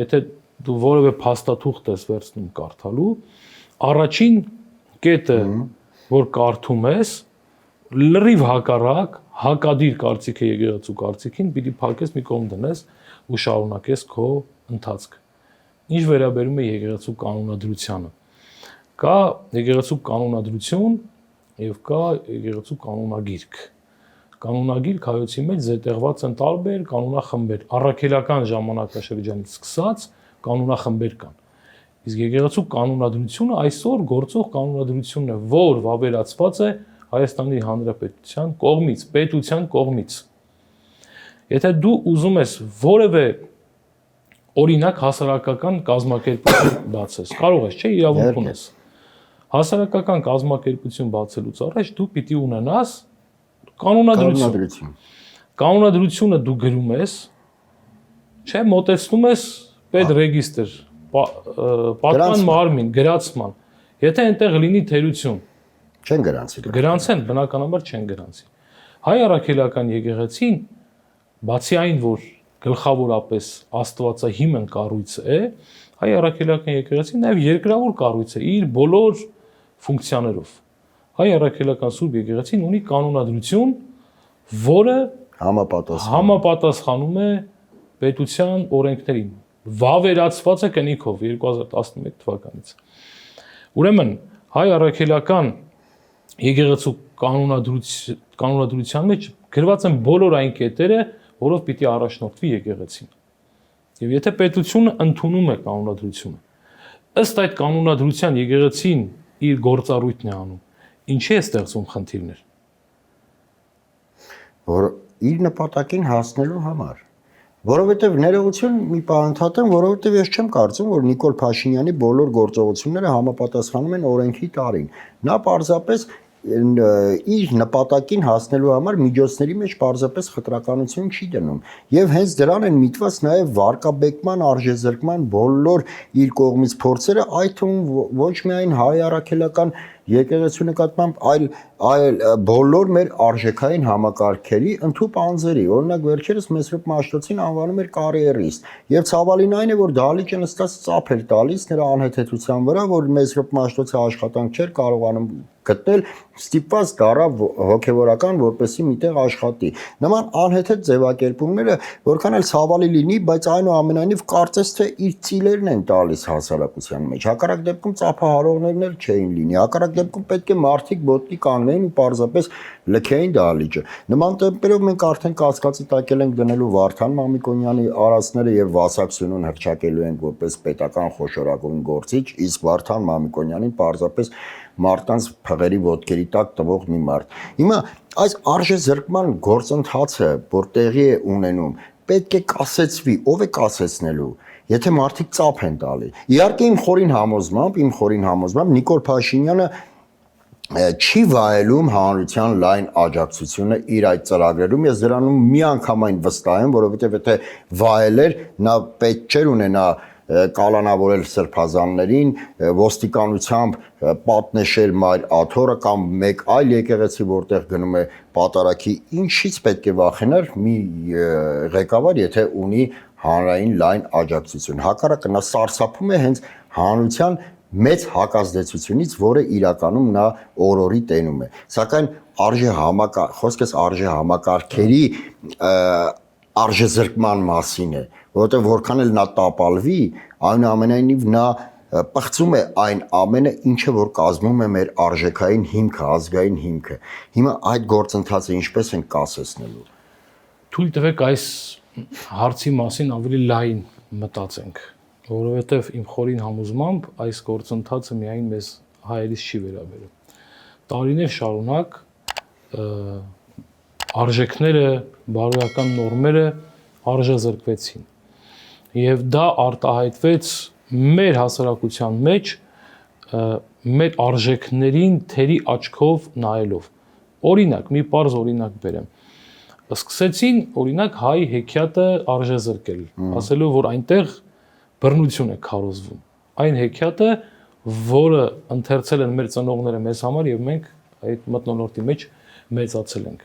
Եթե դու որևէ փաստաթուղթ ես վերցնում կարդալու, առաջին կետը, որ կարդում ես, լրիվ հակառակ, հակադիր կարծիք է եկեղեցու կարծիքին, պիտի փակես մի կողմ դնես ու շարունակես քո ընթացքը։ Ինչ վերաբերում է եկեղեցու կանոնադրությանը, կա եկեղեցու կանոնադրություն եւ կա եկեղեցու կանոնագիրք։ Կանոնագիրք հայոցի մեջ զետեղված են տարբեր կանոնախմբեր, առաքելական ժամանակաշրջանից սկսած կանոնախմբեր կան։ Իսկ եկեղեցու կանոնադրությունը այսօր գործող կանոնադրությունն է, որ վավերացված է Հայաստանի Հանրապետության կողմից, պետության կողմից։ Եթե դու ուզում ես որևէ օրինակ հասարակական կազմակերպություն բացես, կարող ես, չէ, իրավունք ունես։ Հասարակական կազմակերպություն բացելուց առաջ դու պիտի ունենաս կանոնադրություն։ Կանոնադրությունը դու գրում ես, չէ, մոտեցնում ես պետրեգիստր, պատման մարմին, գրացման։ Եթե այնտեղ լինի թերություն, չեն գրանցի։ Գրանցեն, բնականաբար չեն գրանցի։ Հայ առաքելական եկեղեցին, բացի այն, որ գլխավորապես աստվածահիմն կառույց է, հայ առաքելական եկեղեցին նաև երկրավոր կառույց է իր բոլոր ֆունկցիաներով։ Հայ առաքելական Սուրբ եկեղեցին ունի կանոնադրություն, որը համապատասխանում է պետության օրենքներին, վավերացված է կնիքով 2011 թվականից։ Ուրեմն հայ առաքելական եկեղեցու կանոնադրության մեջ գրված են բոլոր այն կետերը, որով պիտի առաջնորդվի եկեղեցին։ Եվ եթե պետությունը ընդունում է կանոնադրությունը, ըստ այդ կանոնադրության եկեղեցին իր գործառույթն է անում, ինչի է ստեղծում խնդիրներ։ Որ իր նպատակին հասնելու համար։ Որովհետև ներողություն մի բան ընդհատեմ, որովհետև ես չեմ կարծում, որ Նիկոլ Փաշինյանի բոլոր գործողությունները համապատասխանում են օրենքի տարին։ Նա պարզապես իր նպատակին հասնելու համար միջոցների մեջ պարզապես խտրականություն չի դնում եւ հենց դրան են միտված նաեւ վարկաբեկման արժեզրկման բոլոր իր կողմից փորձերը, այդ թվում ոչ միայն հայ առաքելական եկեղեցու նկատմամբ, այլ բոլոր մեր արժեքային համակարգերի ընդհուպ անձերի, օրինակ վերջերս Մեսրոպ Մաշտոցին անվանում էր կարիերիստ եւ ցավալին այն է, որ դահլիճը նստած ծափ էր տալիս նրա անհեթեթության վրա, որ Մեսրոպ Մաշտոցը աշխատանք չէր կարողանում գտնել, ստիպված դառավ հոգեվորական, որպեսզի միտեղ աշխատի։ Նման անհեթեթ ձևակերպումները որքան էլ ցավալի լինի, բայց այնուամենայնիվ կարծես թե իր ծիլերն են տալիս հասարակության մեջ։ Հակառակ դեպքում ծափահարողներն էլ չէին լինի։ Հակառակ դեպքում պետք է մարդիկ ոտքի կանգնեին ու պարզապես լքեին դահլիճը։ Նման տեմպերով մենք արդեն կասկածի տակել ենք դնելու Վարդան Մամիկոնյանի արածները եւ Վասակ Սյունուն հրճակելու ենք որպես պետական խոշորագույն գործիչ, իսկ Վարդան Մամիկոնյանին պարզապես մարդկանց փղերի ոտքերի տակ տվող մի մարդ։ Հիմա այս արժեզրկման գործընթացը, որ տեղի է ունենում, պետք է կասեցվի, ով է կասեցնելու, եթե մարդիկ ծափ են տալի։ Իհարկե իմ խորին համոզմամբ Նիկոլ Փաշինյանը չի վայելում հանրության լայն աջակցությունը իր այդ ծրագրերում, ես դրանում միանգամայն վստահ եմ, որովհետև եթե վայելեր, նա պետք չէր ունենա կալանավորել սրբազաններին, ոստիկանությամբ պատնեշել Մայր Աթոռը կամ մեկ այլ եկեղեցի, որտեղ գնում է պատարագի, ինչից պետք է վախենար մի ղեկավար, եթե ունի հանրային լայն աջակցություն։ Հակառակը նա սարսափում է հենց հանրության մեծ հակազդեցությունից, որը իրականում նա օրորի տենում է։ Սակայն խոսքս արժե համակարգերի արժեզրկման մասին է, որովհետև որքան էլ նա տապալվի, այնուամենայնիվ նա պղծում է այն ամենը, ինչը որ կազմում է մեր արժեքային հիմքը, ազգային հիմքը։ Հիմա այդ գործընթացը ինչպես են կասեցնելու։ Թույլ տվեք այս հարցի մասին ավելի լայն մտածենք, որովհետև իմ խորին համոզմամբ այս գործընթացը միայն մեզ հայերից չի վերաբերում։ Տարիներ շարունակ արժեքները, բարոյական նորմերը արժեզրկվեցին եւ դա արտահայտվեց մեր հասարակության մեջ մեր արժեքներին թերի աչքով նայելով։ Օրինակ, մի պարզ օրինակ բերեմ։ Սկսեցին օրինակ հայ հեքիաթը արժեզրկել, ասելով որ այնտեղ բռնություն է քարոզվում։ Այն հեքիաթը, որը ընթերցել են մեր ծնողները մեզ համար եւ մենք այդ մթնոլորտի մեջ մեծացել ենք։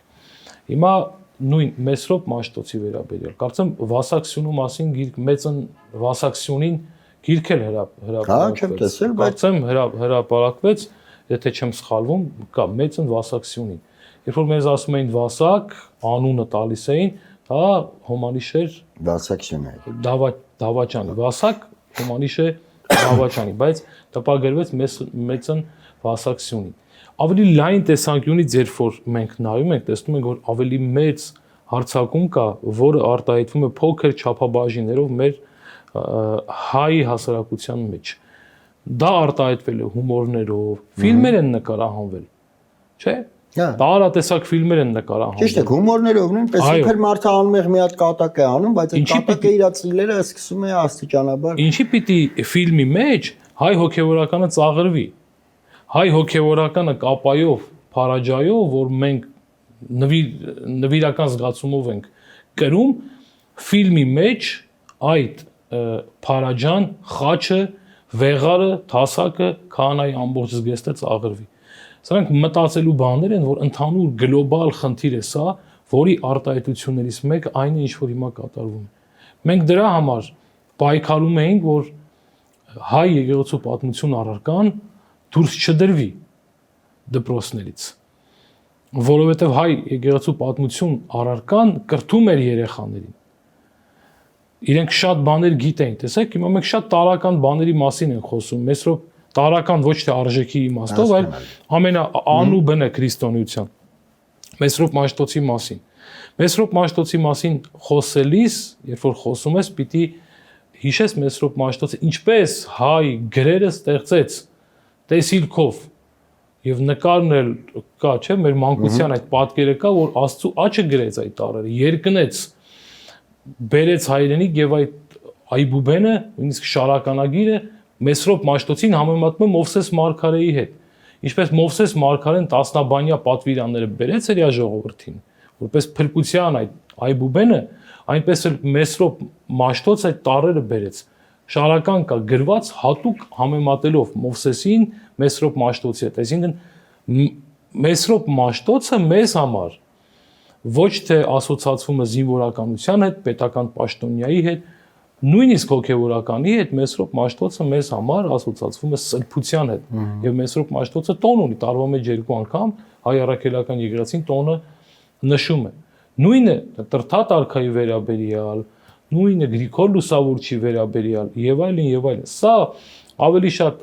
Հիմա նույն Մեսրոպ Մաշտոցի վերաբերյալ, կարծեմ Վասակ Սյունու մասին գիրք մեծն Վասակ Սյունին գիրք էլ հրապարակվեց։ Կարծեմ հրապարակվեց, եթե չեմ սխալվում, կա մեծն Վասակ Սյունին։ Երբ որ մեզ ասում էին Վասակ, անունը տալիս էին, դա հոմանիշ էր Վասակ Սյունի։ Դավաճանի, Վասակ հոմանիշ է Դավաճանի, բայց տպագրվեց մեծն Վասակ Սյունին։ Ավելի լայն տեսանկյունից երբ որ մենք նայում ենք, տեսնում ենք, որ ավելի մեծ հարձակում կա, որը արտահայտվում է փոքր չափաբաժիններով մեր հայ հասարակության մեջ։ դա արտահայտվել է հումորներով, ֆիլմեր են նկարահանվել, չէ՞։ Տարատեսակ ֆիլմեր են նկարահանվել։ Ճիշտ է, հումորներով նույնպես իբր մարդը անմեղ մի հատ կատակ է անում, բայց այդ կատակը իր ծիլերը սկսում է աստիճանաբար։ Ինչի պիտի ֆիլմի մեջ հայ հոգևորականը ծաղրվի։ Հայ հոգևորականը կապայով, փարաջայով, որ մենք նվիրական զգացումով ենք կրում, ֆիլմի մեջ այդ փարաջան, խաչը, վեղարը, թասակը, քահանայի ամբողջ զգեստը ծաղրվի։ Սրանք մտածելու բաներ են, որ ընդհանուր գլոբալ խնդիր է սա, որի արտահայտություններից մեկը այն է, ինչ որ հիմա կատարվում է։ Մենք դրա համար պայքարում էինք, որ հայ եկեղեցու պատմություն առարկան դուրս չդրվի դպրոցներից, որովհետև հայ եկեղեցու պատմություն առարկան կրթում էր երեխաներին։ Իրենք շատ բաներ գիտեն, տեսեք, հիմա մենք շատ տարական բաների մասին ենք խոսում, Մեսրոպ տարական ոչ թե արժեքի իմաստով, այլ ամենաանուբնը քրիստոնեության։ Մեսրոպ Մաշտոցի մասին։ Մեսրոպ Մաշտոցի մասին խոսելիս, երբ որ խոսում ես, պիտի հիշես Մեսրոպ Մաշտոցը ինչպես հայ գրերը ստեղծեց տեսիլքով եւ նկարն էլ կա, չէ՞, մեր մանկության այդ պատկերը կա, որ Աստծո աչքը գրեց այդ տարերը, երկնեց, բերեց հայրենիք եւ այդ այբուբենը, նույնիսկ շարականագիրը Մեսրոպ Մաշտոցին համեմատում է Մովսես Մարգարեի հետ։ Ինչպես Մովսես Մարգարեն տասնաբանյա պատվիրանները բերեց իր ժողովրդին, որպես փրկության այդ այբուբենը, այնպես էլ Մեսրոպ Մաշտոց այդ տարերը բերեց։ Շարական կա գրված հատուկ համեմատելով Մովսեսին Մեսրոպ Մաշտոցի հետ։ Այսինքն Մեսրոպ Մաշտոցը մեզ համար ոչ թե ասոցացվում է զինվորականության հետ, պետական պաշտոնյայի հետ, նույնիսկ հոգևորականի հետ Մեսրոպ Մաշտոցը մեզ համար ասոցացվում է սրբության հետ։ Եվ Մեսրոպ Մաշտոցը տոն ունի, տարվա մեջ 2 անգամ հայ առաքելական եկեղեցին տոնը նշում է։ Նույնը Տրթատ արքայի վերաբերյալ, նույնը Գրիգոր Լուսավորչի վերաբերյալ եւ այլն եւ այլն։ Սա ավելի շատ,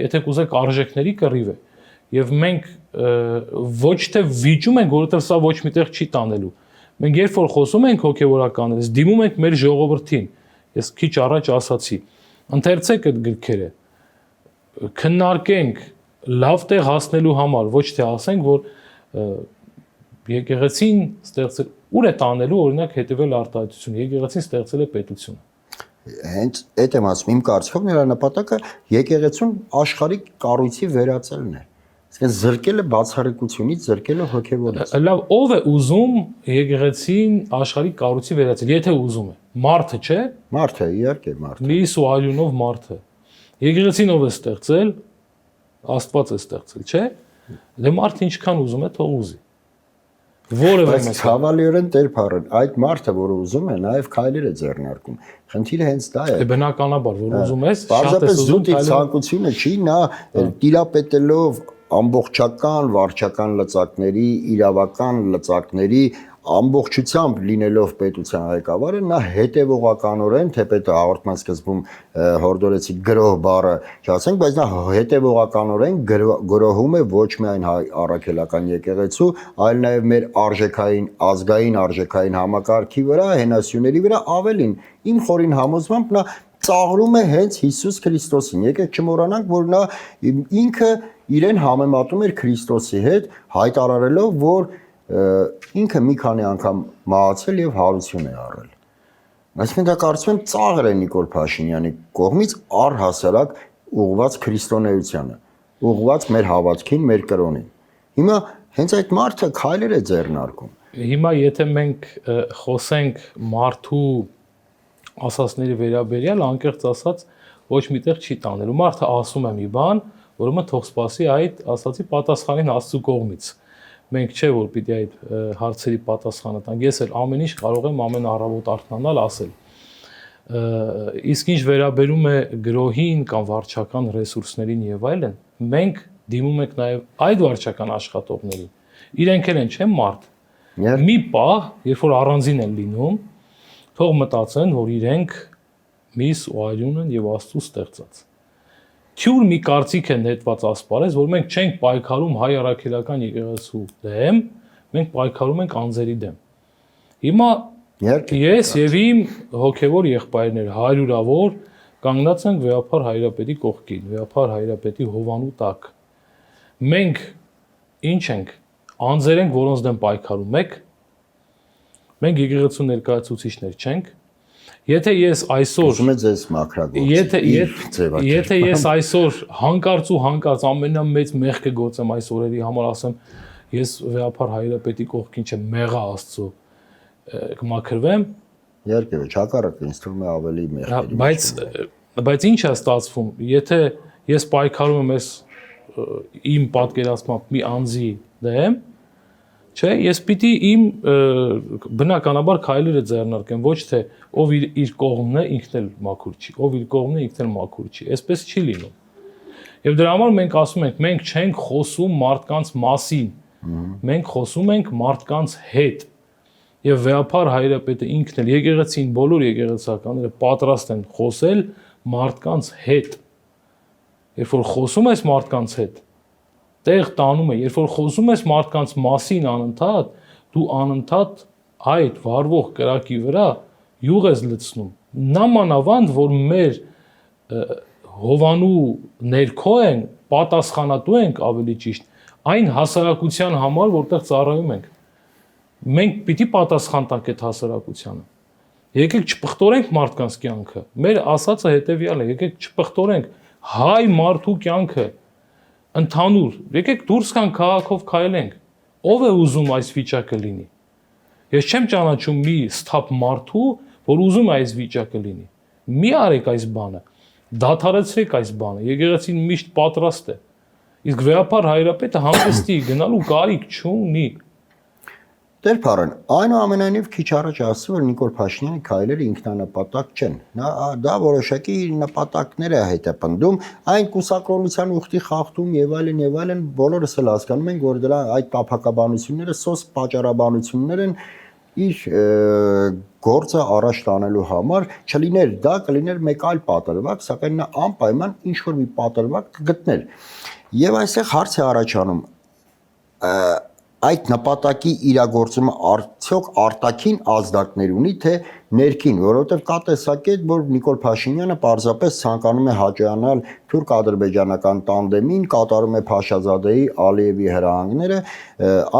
եթե կուզեք, արժեքների կռիվ է։ Եվ մենք ոչ թե վիճում ենք, որովհետեւ սա ոչ միտեղ չի տանելու։ Մենք երբ որ խոսում ենք հոգևորականներից, դիմում ենք մեր ժողովրդին։ Ես քիչ առաջ ասացի, ընթերցեք այդ գրքերը, քննարկենք լավ տեղ հասնելու համար, ոչ թե ասենք, որ եկեղեցին ստեղծել, ուր է տանելու, օրինակ հետևել արտահայտություն, եկեղեցին ստեղծել է պետությունը։ Հենց այդ եմ ասում, իմ կարծիքով նրա նպատակը եկեղեցուն աշխարհիկ կառույցի վերածելն է։ Այսինքն զրկելը բացառիկությունից, զրկելը հոգևորից։ Լավ, ով է ուզում եկեղեցին աշխարհիկ կառույցի վերածել, եթե ուզում է։ Մարդը, չէ՞։ Մարդը, իհարկե, մարդը։ Լույս ու արյունով մարդը։ Եկեղեցին ով է ստեղծել, Աստված է ստեղծել, չէ՞։ Դե մարդը ինչքան ուզում է, թող ուզի։ Որևէ մեկ ցավալիորեն Տեր Փառեն, այդ մարդը, որը ուզում է, նաև քայլեր է ձեռնարկում։ Խնդիրը հենց դա է։ Դե բնականաբար, որ ուզում ես, շատ ես ուզում, ցանկությունը չի, նա տիրապետելով ամբողջական վարչական լծակների, իրավական լծակների ամբողջությամբ լինելով պետության ղեկավարը, նա հետևողականորեն, թեպետ հաղորդման սկզբում հորդորեցի գրող բառը, չասենք, բայց նա հետևողականորեն գրոհում է ոչ միայն հայ առաքելական եկեղեցու, այլ նաև մեր արժեքային, ազգային արժեքային համակարգի վրա, հենասյուների վրա, ավելին, իմ խորին համոզմամբ նա ծաղրում է հենց Հիսուս Քրիստոսին։ Եկեք չմոռանանք, որ նա ինքը իրեն համեմատում էր Քրիստոսի հետ, հայտարարելով, որ ինքը մի քանի անգամ մահացել եւ հարություն է առել։ Այսինքն դա կարծում եմ ծաղր է Նիկոլ Փաշինյանի կողմից առհասարակ ուղղված քրիստոնեությանը, ուղղված մեր հավատքին, մեր կրոնին։ Հիմա հենց այդ մարդը քայլեր է ձեռնարկում։ Հիմա եթե մենք խոսենք մարդու ասածների վերաբերյալ, անկեղծ ասած, ոչ միտեղ չի տանելու։ Մարդը ասում է մի բան, որը թող սպասի այդ ասացի պատասխանին Աստծո կողմից։ Մենք չէ որ պիտի այդ հարցերի պատասխանը տանք։ Ես էլ ամեն ինչ կարող եմ ամեն առավոտ արթնանալ ասել։ Իսկ ինչ վերաբերում է գրոհին կամ վարչական ռեսուրսներին եւ այլն, մենք դիմում ենք նաեւ այդ վարչական աշխատողներին։ Իրենք էլ են, չէ՞ մարդ։ Մի պահ, երբ որ առանձին են լինում, թող մտածեն, որ իրենք միս ու արյուն են եւ Աստծո ստեղծած։ Թյուր մի կարծիք է նետված ասպարեզ, որ մենք չենք պայքարում հայ առաքելական եկեղեցու դեմ, մենք պայքարում ենք անձերի դեմ։ Հիմա ես եւ իմ հոգեվոր եղբայրները հարյուրավոր կանգնած ենք Վեհափար Հայրապետի կողքին, Վեհափար Հայրապետի հովանու տակ։ Մենք ինչ ենք, անձեր ենք, որոնց դեմ պայքարում եք։ Մենք եկեղեցու ներկայացուցիչներ չենք։ Եթե ես այսօր ուզում եմ ձեզ մաքրագործել։ Եթե ես այսօր հանկարծ ամենամեծ մեղքը գործեմ այս օրերի համար, ասեմ, ես Վեհափար Հայրապետի կողքին չեմ, մեղա Աստծո, կմաքրվեմ, Երկևէ, հակառակը ինձ թվում է ավելի մեղքերի։ Բայց ինչ է ստացվում, եթե ես պայքարում եմ իմ պատկերացմամբ մի անձի դեմ, չէ, ես պիտի իմ բնականաբար քայլերը ձեռնարկեմ, ոչ թե ով իր կողմն է, ինքն էլ մաքուր չի, ով իր կողմն է, ինքն էլ մաքուր չի, այսպես չի լինում։ Եվ դրա համար մենք ասում ենք, մենք չենք խոսում մարդկանց մասին, մենք խոսում ենք մարդկանց հետ։ Եվ Վեհափար Հայրապետը ինքն էլ եկեղեցին բոլոր եկեղեցականները պատրաստ են խոսել մարդկանց հետ։ Երբ որ խոսում ես մարդկանց հետ, տեղ տանում է, երբ որ խոսում ես մարդկանց մասին անընդհատ, դու անընդհատ այդ վառվող կրակի վրա յուղ ես լցնում։ Նամանավանդ, որ մեր հովանու ներքո են, պատասխանատու ենք ավելի ճիշտ, այն հասարակության համար, որտեղ ծառայում ենք։ Մենք պիտի պատասխան տանք այդ հասարակությանը։ Եկեք չպղտորենք մարդկանց կյանքը։ Մեր ասածը հետևյալն է, եկեք չպղտորենք հայ մարդու կյանքը ընդհանուր։ Եկեք դուրս գանք քաղաքով քայլենք։ Ով է ուզում այս վիճակը լինի։ Ես չեմ ճանաչում մի սթափ մարդու, որ ուզում է այս վիճակը լինի։ Մի արեք այս բանը։ Դադարեցրեք այս բանը։ Եկեղեցին միշտ պատրաստ է։ Իսկ Վեհափար Հայրապետը հանգստի գնալու կարիք չունի։ Տեր Փարոն, այնուամենայնիվ քիչ առաջ ասում որ Նիկոլ Փաշինյանի քայլերը ինքնանպատակ չեն։ Դա որոշակի նպատակներ է հետապնդում, այն կուսակրոնության ուխտի խախտում եւ այլն, բոլորս էլ հասկանում ենք, որ դրա այդ տափակաբանությունները սոս պատճառաբանություններ են իր գործը առաջ տանելու համար, չլիներ դա, կլիներ մեկ այլ պատրվակ, սակայն նա անպայման ինչ որ մի պատրվակ կգտներ։ Եվ այստեղ հարց է առաջանում այդ նպատակի իրագործումը արդյոք արտաքին ազդակներ ունի թե ներքին, որովհետև կա տեսակետ, որ Նիկոլ Փաշինյանը պարզապես ցանկանում է հաջողանալ թուրք-ադրբեջանական տանդեմին, կատարում է Փաշազադեի, Ալիևի հրահանգները,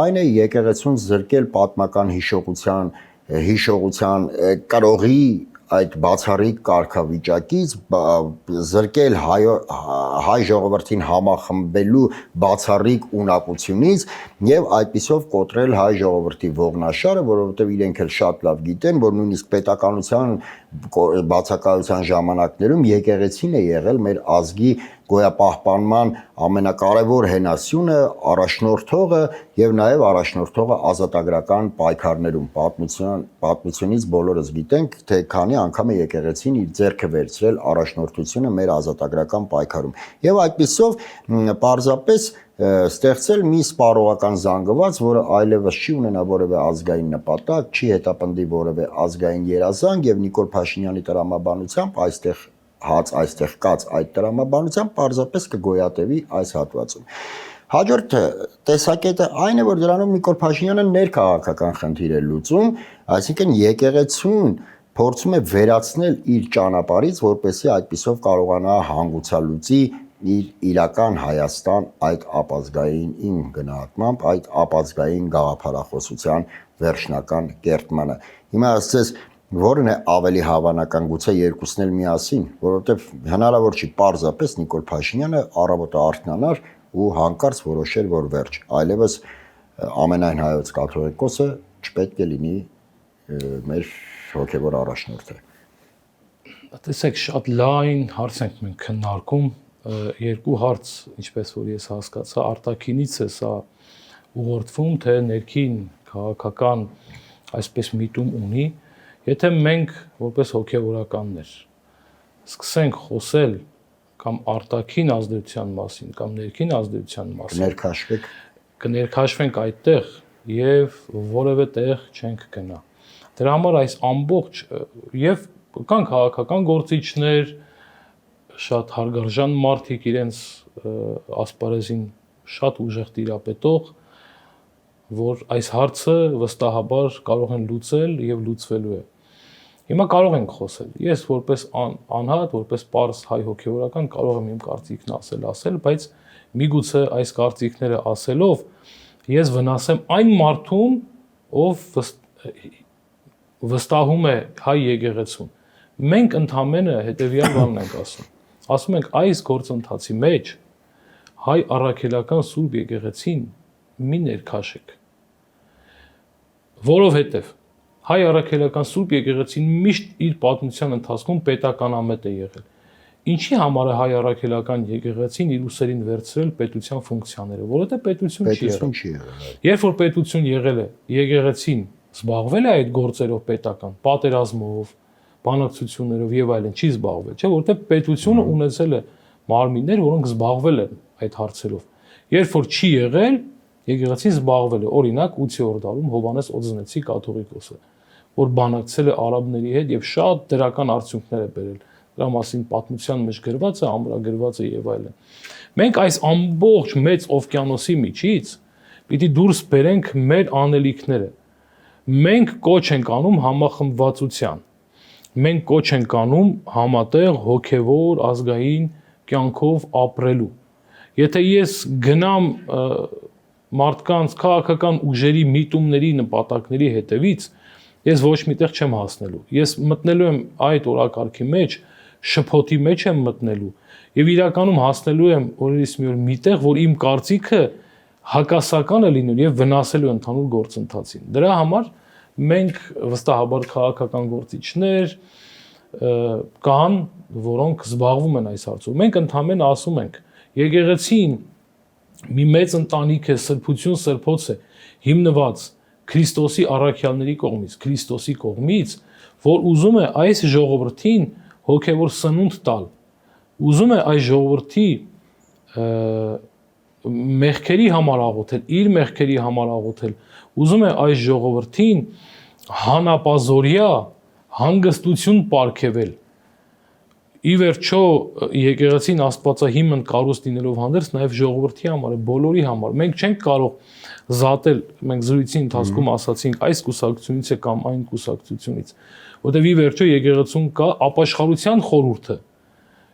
այն է եկեղեցուն զրկել պատմական հիշողության կրողի այդ բացառիկ կարգավիճակից, զրկել հայ ժողովրդին համախմբելու բացառիկ ունակությունից եւ այդպիսով կոտրել հայ ժողովրդի ողնաշարը, որովհետեւ իրենք էլ շատ լավ գիտեն, որ նույնիսկ պետականության բացակայության ժամանակներում եկեղեցին է եղել մեր ազգի գոյապահպանման ամենակարևոր հենասյունը, առաջնորդողը եւ նաեւ առաջնորդողը ազատագրական պայքարներում պատմությունից բոլորս գիտենք, թե քանի անգամ է եկեղեցին իր ձեռքը վերցրել առաջնորդությունը մեր ազատագրական պայքարում։ Եվ այդպիսով պարզապես ստեղծել մի սպառողական զանգված, որը այլևս չի ունենա որևէ ազգային նպատակ, չի հետապնդի որևէ ազգային երազանք եւ Նիկոլ Փաշինյանի տրամաբանությամբ այստեղ կաց այդ տրամաբանությամբ պարզապես կգոյատևի այս հատվածում։ Հաջորդ տեսակետը այն է, որ դրանում Նիկոլ Փաշինյանը ներքաղաքական խնդիր է լուծում, այսինքն եկեղեցուն փորձում է վերացնել իր ճանապարհից, որպեսզի այդպիսով կարողանա հանգուցալուծի իր իրական Հայաստան այդ ապազգային իմ գնահատմամբ այդ ապազգային գաղափարախոսության վերջնական կերտմանը։ Հիմա ասես որն է ավելի հավանական, գուցե երկուսն էլ միասին, որովհետև հնարավոր չի պարզապես Նիկոլ Փաշինյանը առավոտը արթնանար ու հանկարծ որոշեր, որ վերջ, այլևս ամենայն հայոց կաթողիկոսը չպետք է լինի մեր հոգևոր առաջնորդը։ Տեսեք, շատ լայն հարց ենք մենք քննարկում, երկու հարց, ինչպես որ ես հասկացա, արտաքինից է սա ուղղորդվում, թե ներքին քաղաքական այսպես միտում ունի, եթե մենք որպես հոգևորականներ սկսենք խոսել կամ արտաքին ազդեցության մասին, կամ ներքին ազդեցության մասին, կներքաշվենք այդտեղ եւ որևէ տեղ չենք գնա։ Դրա համար այս ամբողջ եւ կան քաղաքական գործիչներ, շատ հարգարժան մարդիկ իրենց ասպարեզին շատ ուժեղ տիրապետող, որ այս հարցը վստահաբար կարող են լուծել եւ լուծվելու է։ Հիմա կարող ենք խոսել։ Ես որպես անհատ, որպես պարզ հայ հոգևորական կարող եմ իմ կարծիքն ասել, բայց միգուցե այս կարծիքները ասելով ես վնասեմ այն մարդուն, ով վստահում է հայ եկեղեցուն։ Մենք ընդհանրապես հետևյալ բանն ենք ասում։ Ասում ենք այս գործընթացի մեջ հայ առաքելական Սուրբ եկեղեցին մի ներքաշեք։ Որովհետև հայ առաքելական Սուրբ եկեղեցին միշտ իր պատմության ընթացքում պետականամետ է եղել։ Ինչի համար է հայ առաքելական եկեղեցին իր ուսերին վերցրել պետության ֆունկցիաները, որովհետև պետություն չի եղել։ Երբ որ պետություն եղել է, եկեղեցին զբաղվել է այդ գործերով պետական, պատերազմով, բանակցություններով եւ այլն, չի զբաղվել, չէ՞, որովհետև պետությունը ունեցել է մարմիններ, որոնք զբաղվել են այդ հարցերով։ Երբ որ չի եղել, եկեղեցին զբաղվել է, օրինակ 8-րդ դարում Հովհաննես Օձնեցի կաթողիկոսը, որ բանակցել է արաբների հետ եւ շատ դրական արդյունքներ է բերել։ Դրա մասին պատմության մեջ գրված է, ամրագրված է եւ այլն։ Մենք այս ամբողջ մեծ օվկիանոսի միջից պիտի դուրս բերենք մեր անելիքները։ Մենք կոչ ենք անում համախմբվածության։ Մենք կոչ ենք անում համատեղ հոգևոր ազգային կյանքով ապրելու։ Եթե ես գնամ մարդկանց քաղաքական ուժերի միտումների նպատակների հետևից, ես ոչ միտեղ չեմ հասնելու։ Ես մտնելու եմ այդ օրակարգի մեջ, շփոթի մեջ եմ մտնելու եւ իրականում հասնելու եմ օրերից մի օր միտեղ, որ իմ կարծիքը հակասական է լինելու եւ վնասելու ընդհանուր գործընթացին։ Դրա համար մենք վստահաբար քաղաքական գործիչներ կան, որոնք զբաղվում են այս հարցով։ Մենք ընդհանրապես ասում ենք, եկեղեցին մի մեծ ընտանիք է, սրբություն սրբոց է, հիմնված Քրիստոսի առաքյալների կողմից, Քրիստոսի կողմից, որ ուզում է այս ժողովրդին հոգևոր սնունդ տալ, ուզում է այս ժողովրդի մեղքերի համար աղոթել, իր մեղքերի համար աղոթել, ուզում է այս ժողովրդին հանապազորյա հանգստություն պարգևել։ Ի վերջո եկեղեցին աստվածահիմն կարուստ լինելով հանդերձ նաև ժողովրդի համար է, բոլորի համար։ Մենք չենք կարող զատել, մենք զրույցի ընթացքում ասացինք այս կուսակցությունից է կամ այն կուսակցությունից, որտեղ ի վերջո եկեղեցում կա ապաշխարության խորհուրդը։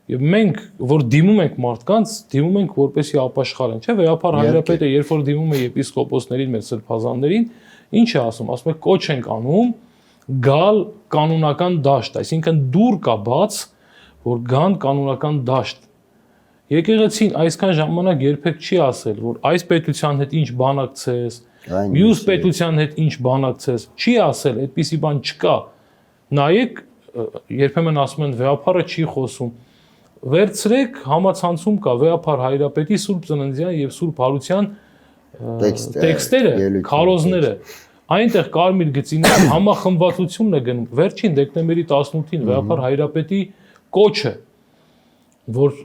Եվ մենք, որ դիմում ենք մարդկանց, դիմում ենք որպեսզի ապաշխարեն, չէ՞, Վեհապար Հայրապետը երբ որ դիմում է եպիսկոպոսներին, մեր սրբազաններին, ինչ է ասում, ասում է կոչ ենք անում գալ կանոնական դաշտ, այսինքն դուր կա բաց, որ գան կանոնական դաշտ։ Եկեղեցին այսքան ժամանակ երբեք չի ասել, որ այս պետության հետ ինչ բանակցես, մյուս պետության հետ ինչ բանակցես, չի ասել, այդպիսի բան չկա։ Նայեք, երբեմն ասում են Վեհապարը չի խոսում։ Վերցրեք համացանցում կա Վեհապար Հայրապետի Սուրբ Ծննդյան եւ Սուրբ Հարության տեքստերը, քարոզները։ Այնտեղ կարմիր գծիներ համախմբվածությունն է գնում։ Վերջին դեկտեմբերի 18-ին Վեհապար Հայրապետի կոչը, որ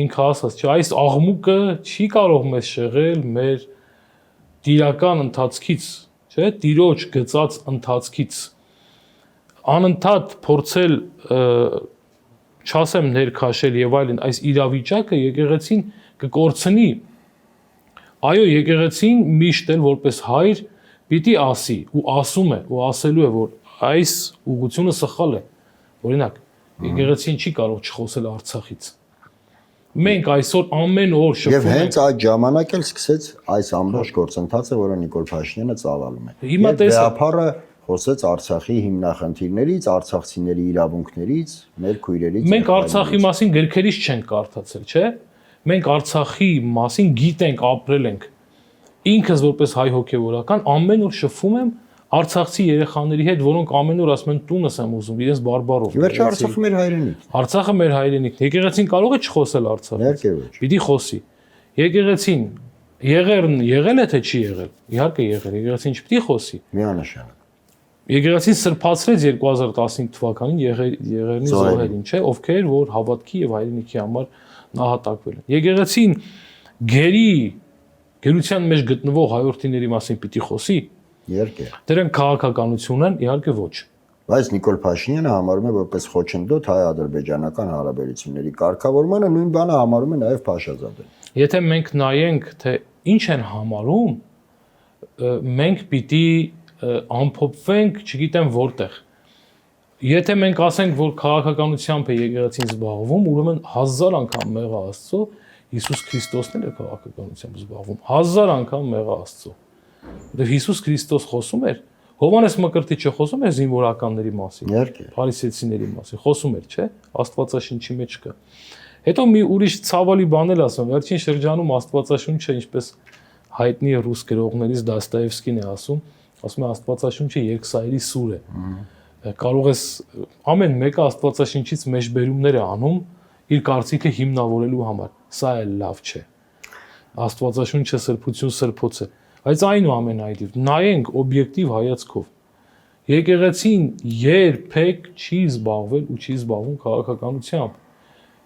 ինքը ասաց, չէ, այս աղմուկը չի կարող մեզ շեղել մեր տիրական ընթացքից, չէ, տիրոջ գծած ընթացքից։ Անընդհատ փորձել չասեմ ներքաշել եւ այլն, այս իրավիճակը եկեղեցին կկորցնի։ Այո, եկեղեցին միշտ էլ որպես հայր պիտի ասի ու ասում է ու ասելու է, որ այս ուղղությունը սխալ է։ Օրինակ, եկեղեցին չի կարող չխոսել Արցախից։ Մենք այսօր ամեն օր շփվում ենք։ Եվ հենց այդ ժամանակ էլ սկսեց այս ամբողջ գործընթացը, որը Նիկոլ Փաշինյանը ծավալում է։ Հիմա տեսա Վեհապարը խոսեց Արցախի հիմնախնդիրներից, արցախցիների իրավունքներից, մեր քույրերից։ Մենք Արցախի մասին գրքերից չենք կարդացել, չէ՞։ Մենք Արցախի մասին գիտենք, ապրել ենք։ Ինքս որպես հայ հոգևորական ամեն օր շփվում եմ արցախցի երեխաների հետ, որոնք ամեն օր ասում են տունս եմ ուզում, իրենց բարբարով։ Վերջը Արցախը մեր հայրենիքն է։ Արցախը մեր հայրենիքն է։ Եկեղեցին կարող է չխոսել Արցախից։ Պիտի խոսի։ Եկեղեցին եղել է թե չի եղել։ Իհարկե եղել։ Եկեղեցին չպիտի խոսի։ Միանշանակ։ Եկեղեցին սրբացրեց 2015 թվականին Եղեռնի զոհերին, չէ, ովքեր որ հավատքի եւ հայրենիքի համար նահատակվել են։ Եկեղեցին գերության մեջ գտնվող հայրենիների մասին պիտի խոսի։ Իհարկե։ Դրանք քաղաքականություն են, իհարկե ոչ։ Բայց Նիկոլ Փաշինյանը համարում է որպես խոչընդոտ հայ-ադրբեջանական հարաբերությունների կարգավորմանը, նույն բանը համարում է նաև Փաշազադեն։ Եթե մենք նայենք, թե ինչ են համարում, մենք պիտի ամփոփվենք, չգիտեմ որտեղ։ Եթե մենք ասենք, որ քաղաքականությամբ է եկեղեցին զբաղվում, ուրեմն 1000 անգամ մեղա Աստծո Հիսուս Քրիստոսն էլ է քաղաքականությամբ զբաղվում։ 1000 անգամ մեղա Աստծո։ Որտեղ Հիսուս Քրիստոս խոսում էր, Հովհաննես Մկրտիչը խոսում էր զինվորականների մասին, փարիսեցիների մասին, խոսում էր, չէ՞, Աստվածաշնչի մեջ կա։ Հետո մի ուրիշ ցավալի բան էլ ասում, վերջին շրջանում Աստվածաշունչը, ինչպես հայտնի է ռուս գրողներից Դոստոևսկին է ասում է Աստվածաշունչը երկսայրի սուր է։ Կարող ես ամեն մեկը Աստվածաշնչից մեջբերումներ է անում իր կարծիքը հիմնավորելու համար։ Սա էլ լավ չէ։ Աստվածաշունչը սրբություն սրբոց է, բայց այնուամենայնիվ նայենք օբյեկտիվ հայացքով։ Եկեղեցին երբեք չի զբաղվել ու չի զբաղվում քաղաքականությամբ։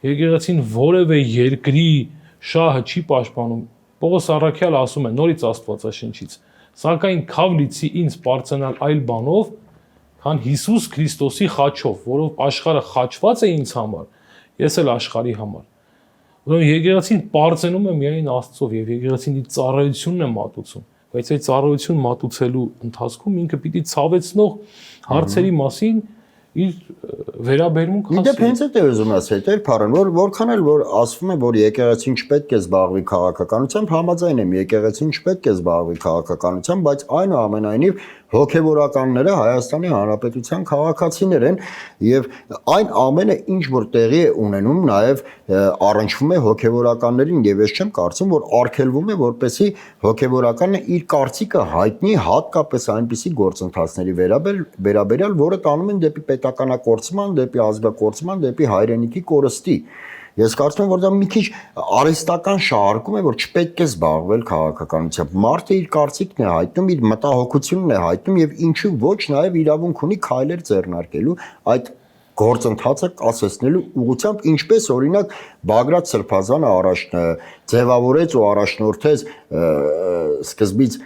Եկեղեցին որևէ երկրի շահը չի պաշտպանում։ Պողոս առաքյալը ասում է նորից Աստվածաշնչից, սակայն քավ լիցի ինձ պարծենալ այլ բանով, քան Հիսուս Քրիստոսի խաչով, որով աշխարհը խաչված է ինձ համար, ես էլ աշխարհի համար։ Ուրեմն եկեղեցին պարծենում է միայն Աստծով եւ եկեղեցին իր ծառայությունն է մատուցում, բայց այդ ծառայություն մատուցելու ընթացքում ինքը պիտի ցավեցնող հարցերի մասին իր վերաբերմունք ասի։ Իդեպ հենց այդ է ուզում ասել, Տեր Փարոն, որքան էլ որ ասվում է, որ եկեղեցին չպետք է զբաղվի քաղաքականությամբ, համաձայն եմ, եկեղեցին չպետք է զբաղվի քաղաքականությամբ, բայց այնուամենայնիվ հոգևորականները Հայաստանի Հանրապետության քաղաքացիներ են եւ այն ամենը ինչ որ տեղի է ունենում նաեւ առնչվում է հոգևորականներին եւ ես չեմ կարծում որ արգելվում է որպեսի հոգևորականը իր կարծիքը հայտնի հատկապես այնպիսի գործընթացների վերաբերյալ որը տանում են դեպի պետականակորցման, դեպի ազգակորցման, դեպի հայրենիքի կորստի։ Ես կարծում եմ, որ դա մի քիչ արհեստական շահարկում է, որ չպետք է զբաղվել քաղաքականությամբ։ Մարդը իր կարծիքն է հայտնում, իր մտահոգությունն է հայտնում եւ ինչու ոչ նաեւ իրավունք ունի քայլեր ձեռնարկելու այդ գործընթացը կասեցնելու ուղղությամբ, ինչպես օրինակ Բագրատ Սրբազանը ձևավորեց ու առաջնորդեց սկզբից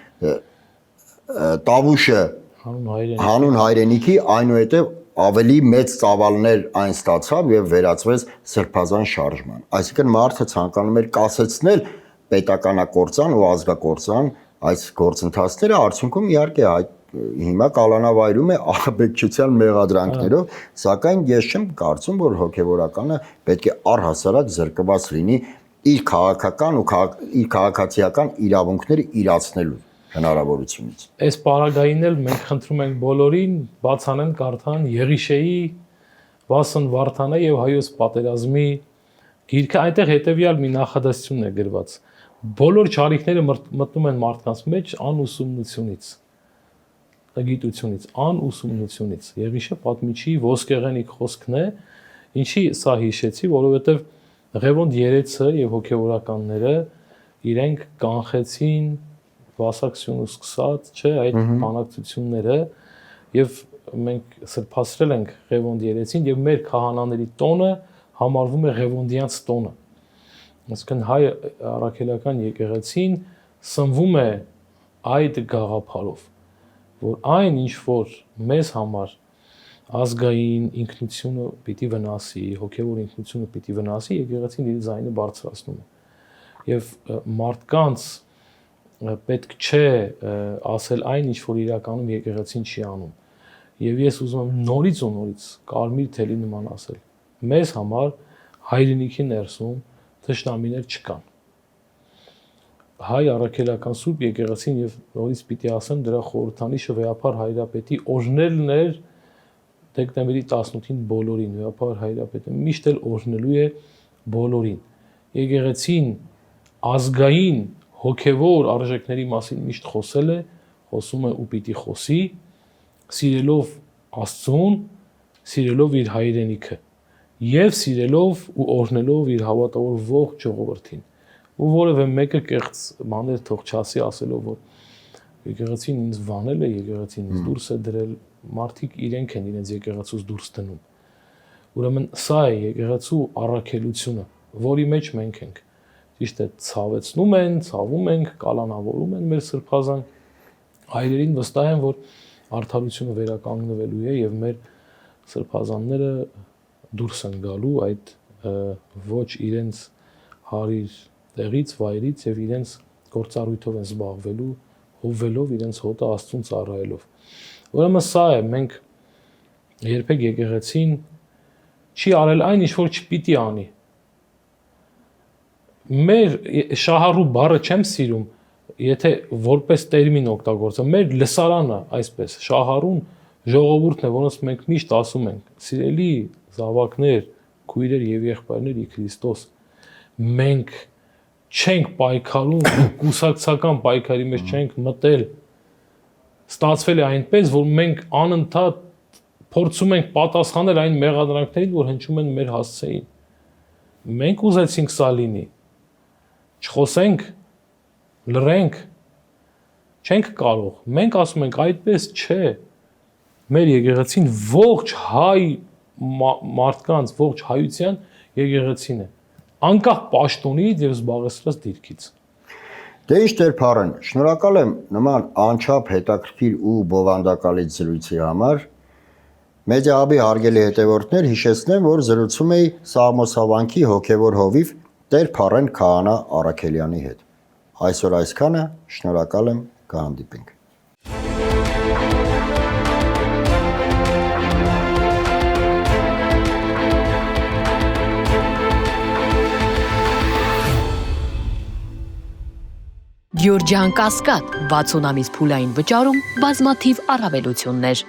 Տավուշը հանուն հայրենիքի, այնուհետև ավելի մեծ ծավալներ այն ստացավ եւ վերածվեց սրբազան շարժման։ Այսինքն մարդը ցանկանում էր կասեցնել պետականակորցան ու ազգակորցան այս գործընթացները, արդյունքում իհարկե հիմա կալանավայրում է ահաբեկչության մեղադրանքներով, սակայն ես չեմ կարծում, որ հոգևորականը պետք է առհասարակ զրկված լինի իր քաղաքական ու իր քաղաքացիական իրավունքները իրացնելու հնարավորությունից։ Այս պարագային էլ մենք խնդրում ենք բոլորին բացանեն կարդան Եղիշեի, Վասն Վարդանա եւ Հայոց պատերազմի գիրքը, այնտեղ հետեւյալ մի նախադասություն է գրված. բոլոր ճարիքները մտնում են մարդկանց մեջ անուսումնությունից, գիտությունից, անուսումնությունից։ Եղիշե պատմիչի ոսկեղենիկ խոսքն է, ինչի սա հիշեցի, որովհետեւ Ղևոնդ երեցը եւ հոգեվորականները իրենք կանխեցին վասակցություն ու սկսած, չէ, այդ բանակցությունները եւ մենք սրբացրել ենք Ղևոնդ երեցին եւ մեր քահանաների տոնը համարվում է Ղևոնդյանց տոնը։ Այսինքն հայ առաքելական եկեղեցին սնվում է այդ գաղափարով, որ այն ինչ որ մեզ համար ազգային ինքնությունը պիտի վնասի, հոգեվոր ինքնությունը պիտի վնասի, եկեղեցին իր ձայնը բարձրացնում է։ Եվ մարդկանց պետք չէ ասել այն, ինչ որ իրականում եկեղեցին չի անում։ Եվ ես ուզում եմ նորից ու նորից կարմիր թելի նման ասել։ Մեզ համար հայրենիքի ներսում թշնամիներ չկան։ Հայ առաքելական Սուրբ եկեղեցին եւ նորից պիտի ասեմ դրա խորհրդանիշը Վեհապար Հայրապետի օրհնելն էր դեկտեմբերի 18-ին բոլորին, Վեհապար Հայրապետը միշտ էլ օրհնելու է բոլորին։ Եկեղեցին ազգային հոգևոր արժեքների մասին միշտ խոսել է, խոսում է ու պիտի խոսի, սիրելով Աստծուն, սիրելով իր հայրենիքը եւ սիրելով ու օրհնելով իր հավատավոր ողջ ժողովրդին։ Ու որևէ մեկը կեղծ բաներ թող չասի ասելով որ եկեղեցին ինձ վանել է, եկեղեցին ինձ դուրս է դրել, մարդիկ իրենք են իրենց եկեղեցուց դուրս դնում։ Ուրեմն սա է եկեղեցու առաքելությունը, որի մեջ մենք ենք։ Ճիշտ է, ցավեցնում են, ցավում ենք, կալանավորում են մեր սրբազան հայրերին, վստահ եմ, որ արդարությունը վերականգնվելու է եւ մեր սրբազանները դուրս են գալու այդ ոչ իրենց հարիր տեղից, վայրից եւ իրենց գործառույթով են զբաղվելու, հովվելով իրենց հոտը Աստծուն ծառայելով։ Ուրեմն սա է, մենք երբեք եկեղեցին չի արել այն, ինչ որ չպիտի անի։ Մեր շահառու բառը չեմ սիրում, եթե որպես տերմին օգտագործեմ, մեր լսարանը, այսպես, շահառուն ժողովուրդն է, որոնց մենք միշտ ասում ենք. «Սիրելի զավակներ, քույրեր եւ եղբայրներ ի Քրիստոս, մենք չենք պայքարում, կուսակցական պայքարի մեջ չենք մտել, ստացվել է այնպես, որ մենք անընդհատ փորձում ենք պատասխանել այն մեղադրանքներին, որ հնչում են մեր հասցեին։ Մենք ուզեցինք սա լինի, չխոսենք, լռենք, չենք կարող։ Մենք ասում ենք այդպես չէ։ Մեր եկեղեցին ողջ հայ մարդկանց, ողջ հայության եկեղեցին է, անկախ պաշտոնից եւ զբաղեցրած դիրքից»։ Դե ինչ Տեր Փարոն, շնորհակալ եմ նման անչափ հետաքրքիր ու բովանդակալից զրույցի համար։ Մեդիահաբի հարգելի հետևորդներ, հիշեցնեմ, որ զրուցում էի Սաղմոսավանքի հոգևոր հովիվ Տեր Փարոն Քահանա Առաքելյանի հետ։ Այսօր այսքանը, շնորհակալ եմ, կհանդիպենք։ Գյուրջան Կասկադ 60 ամիս փուլային վճարում բազմաթիվ առավելություններ։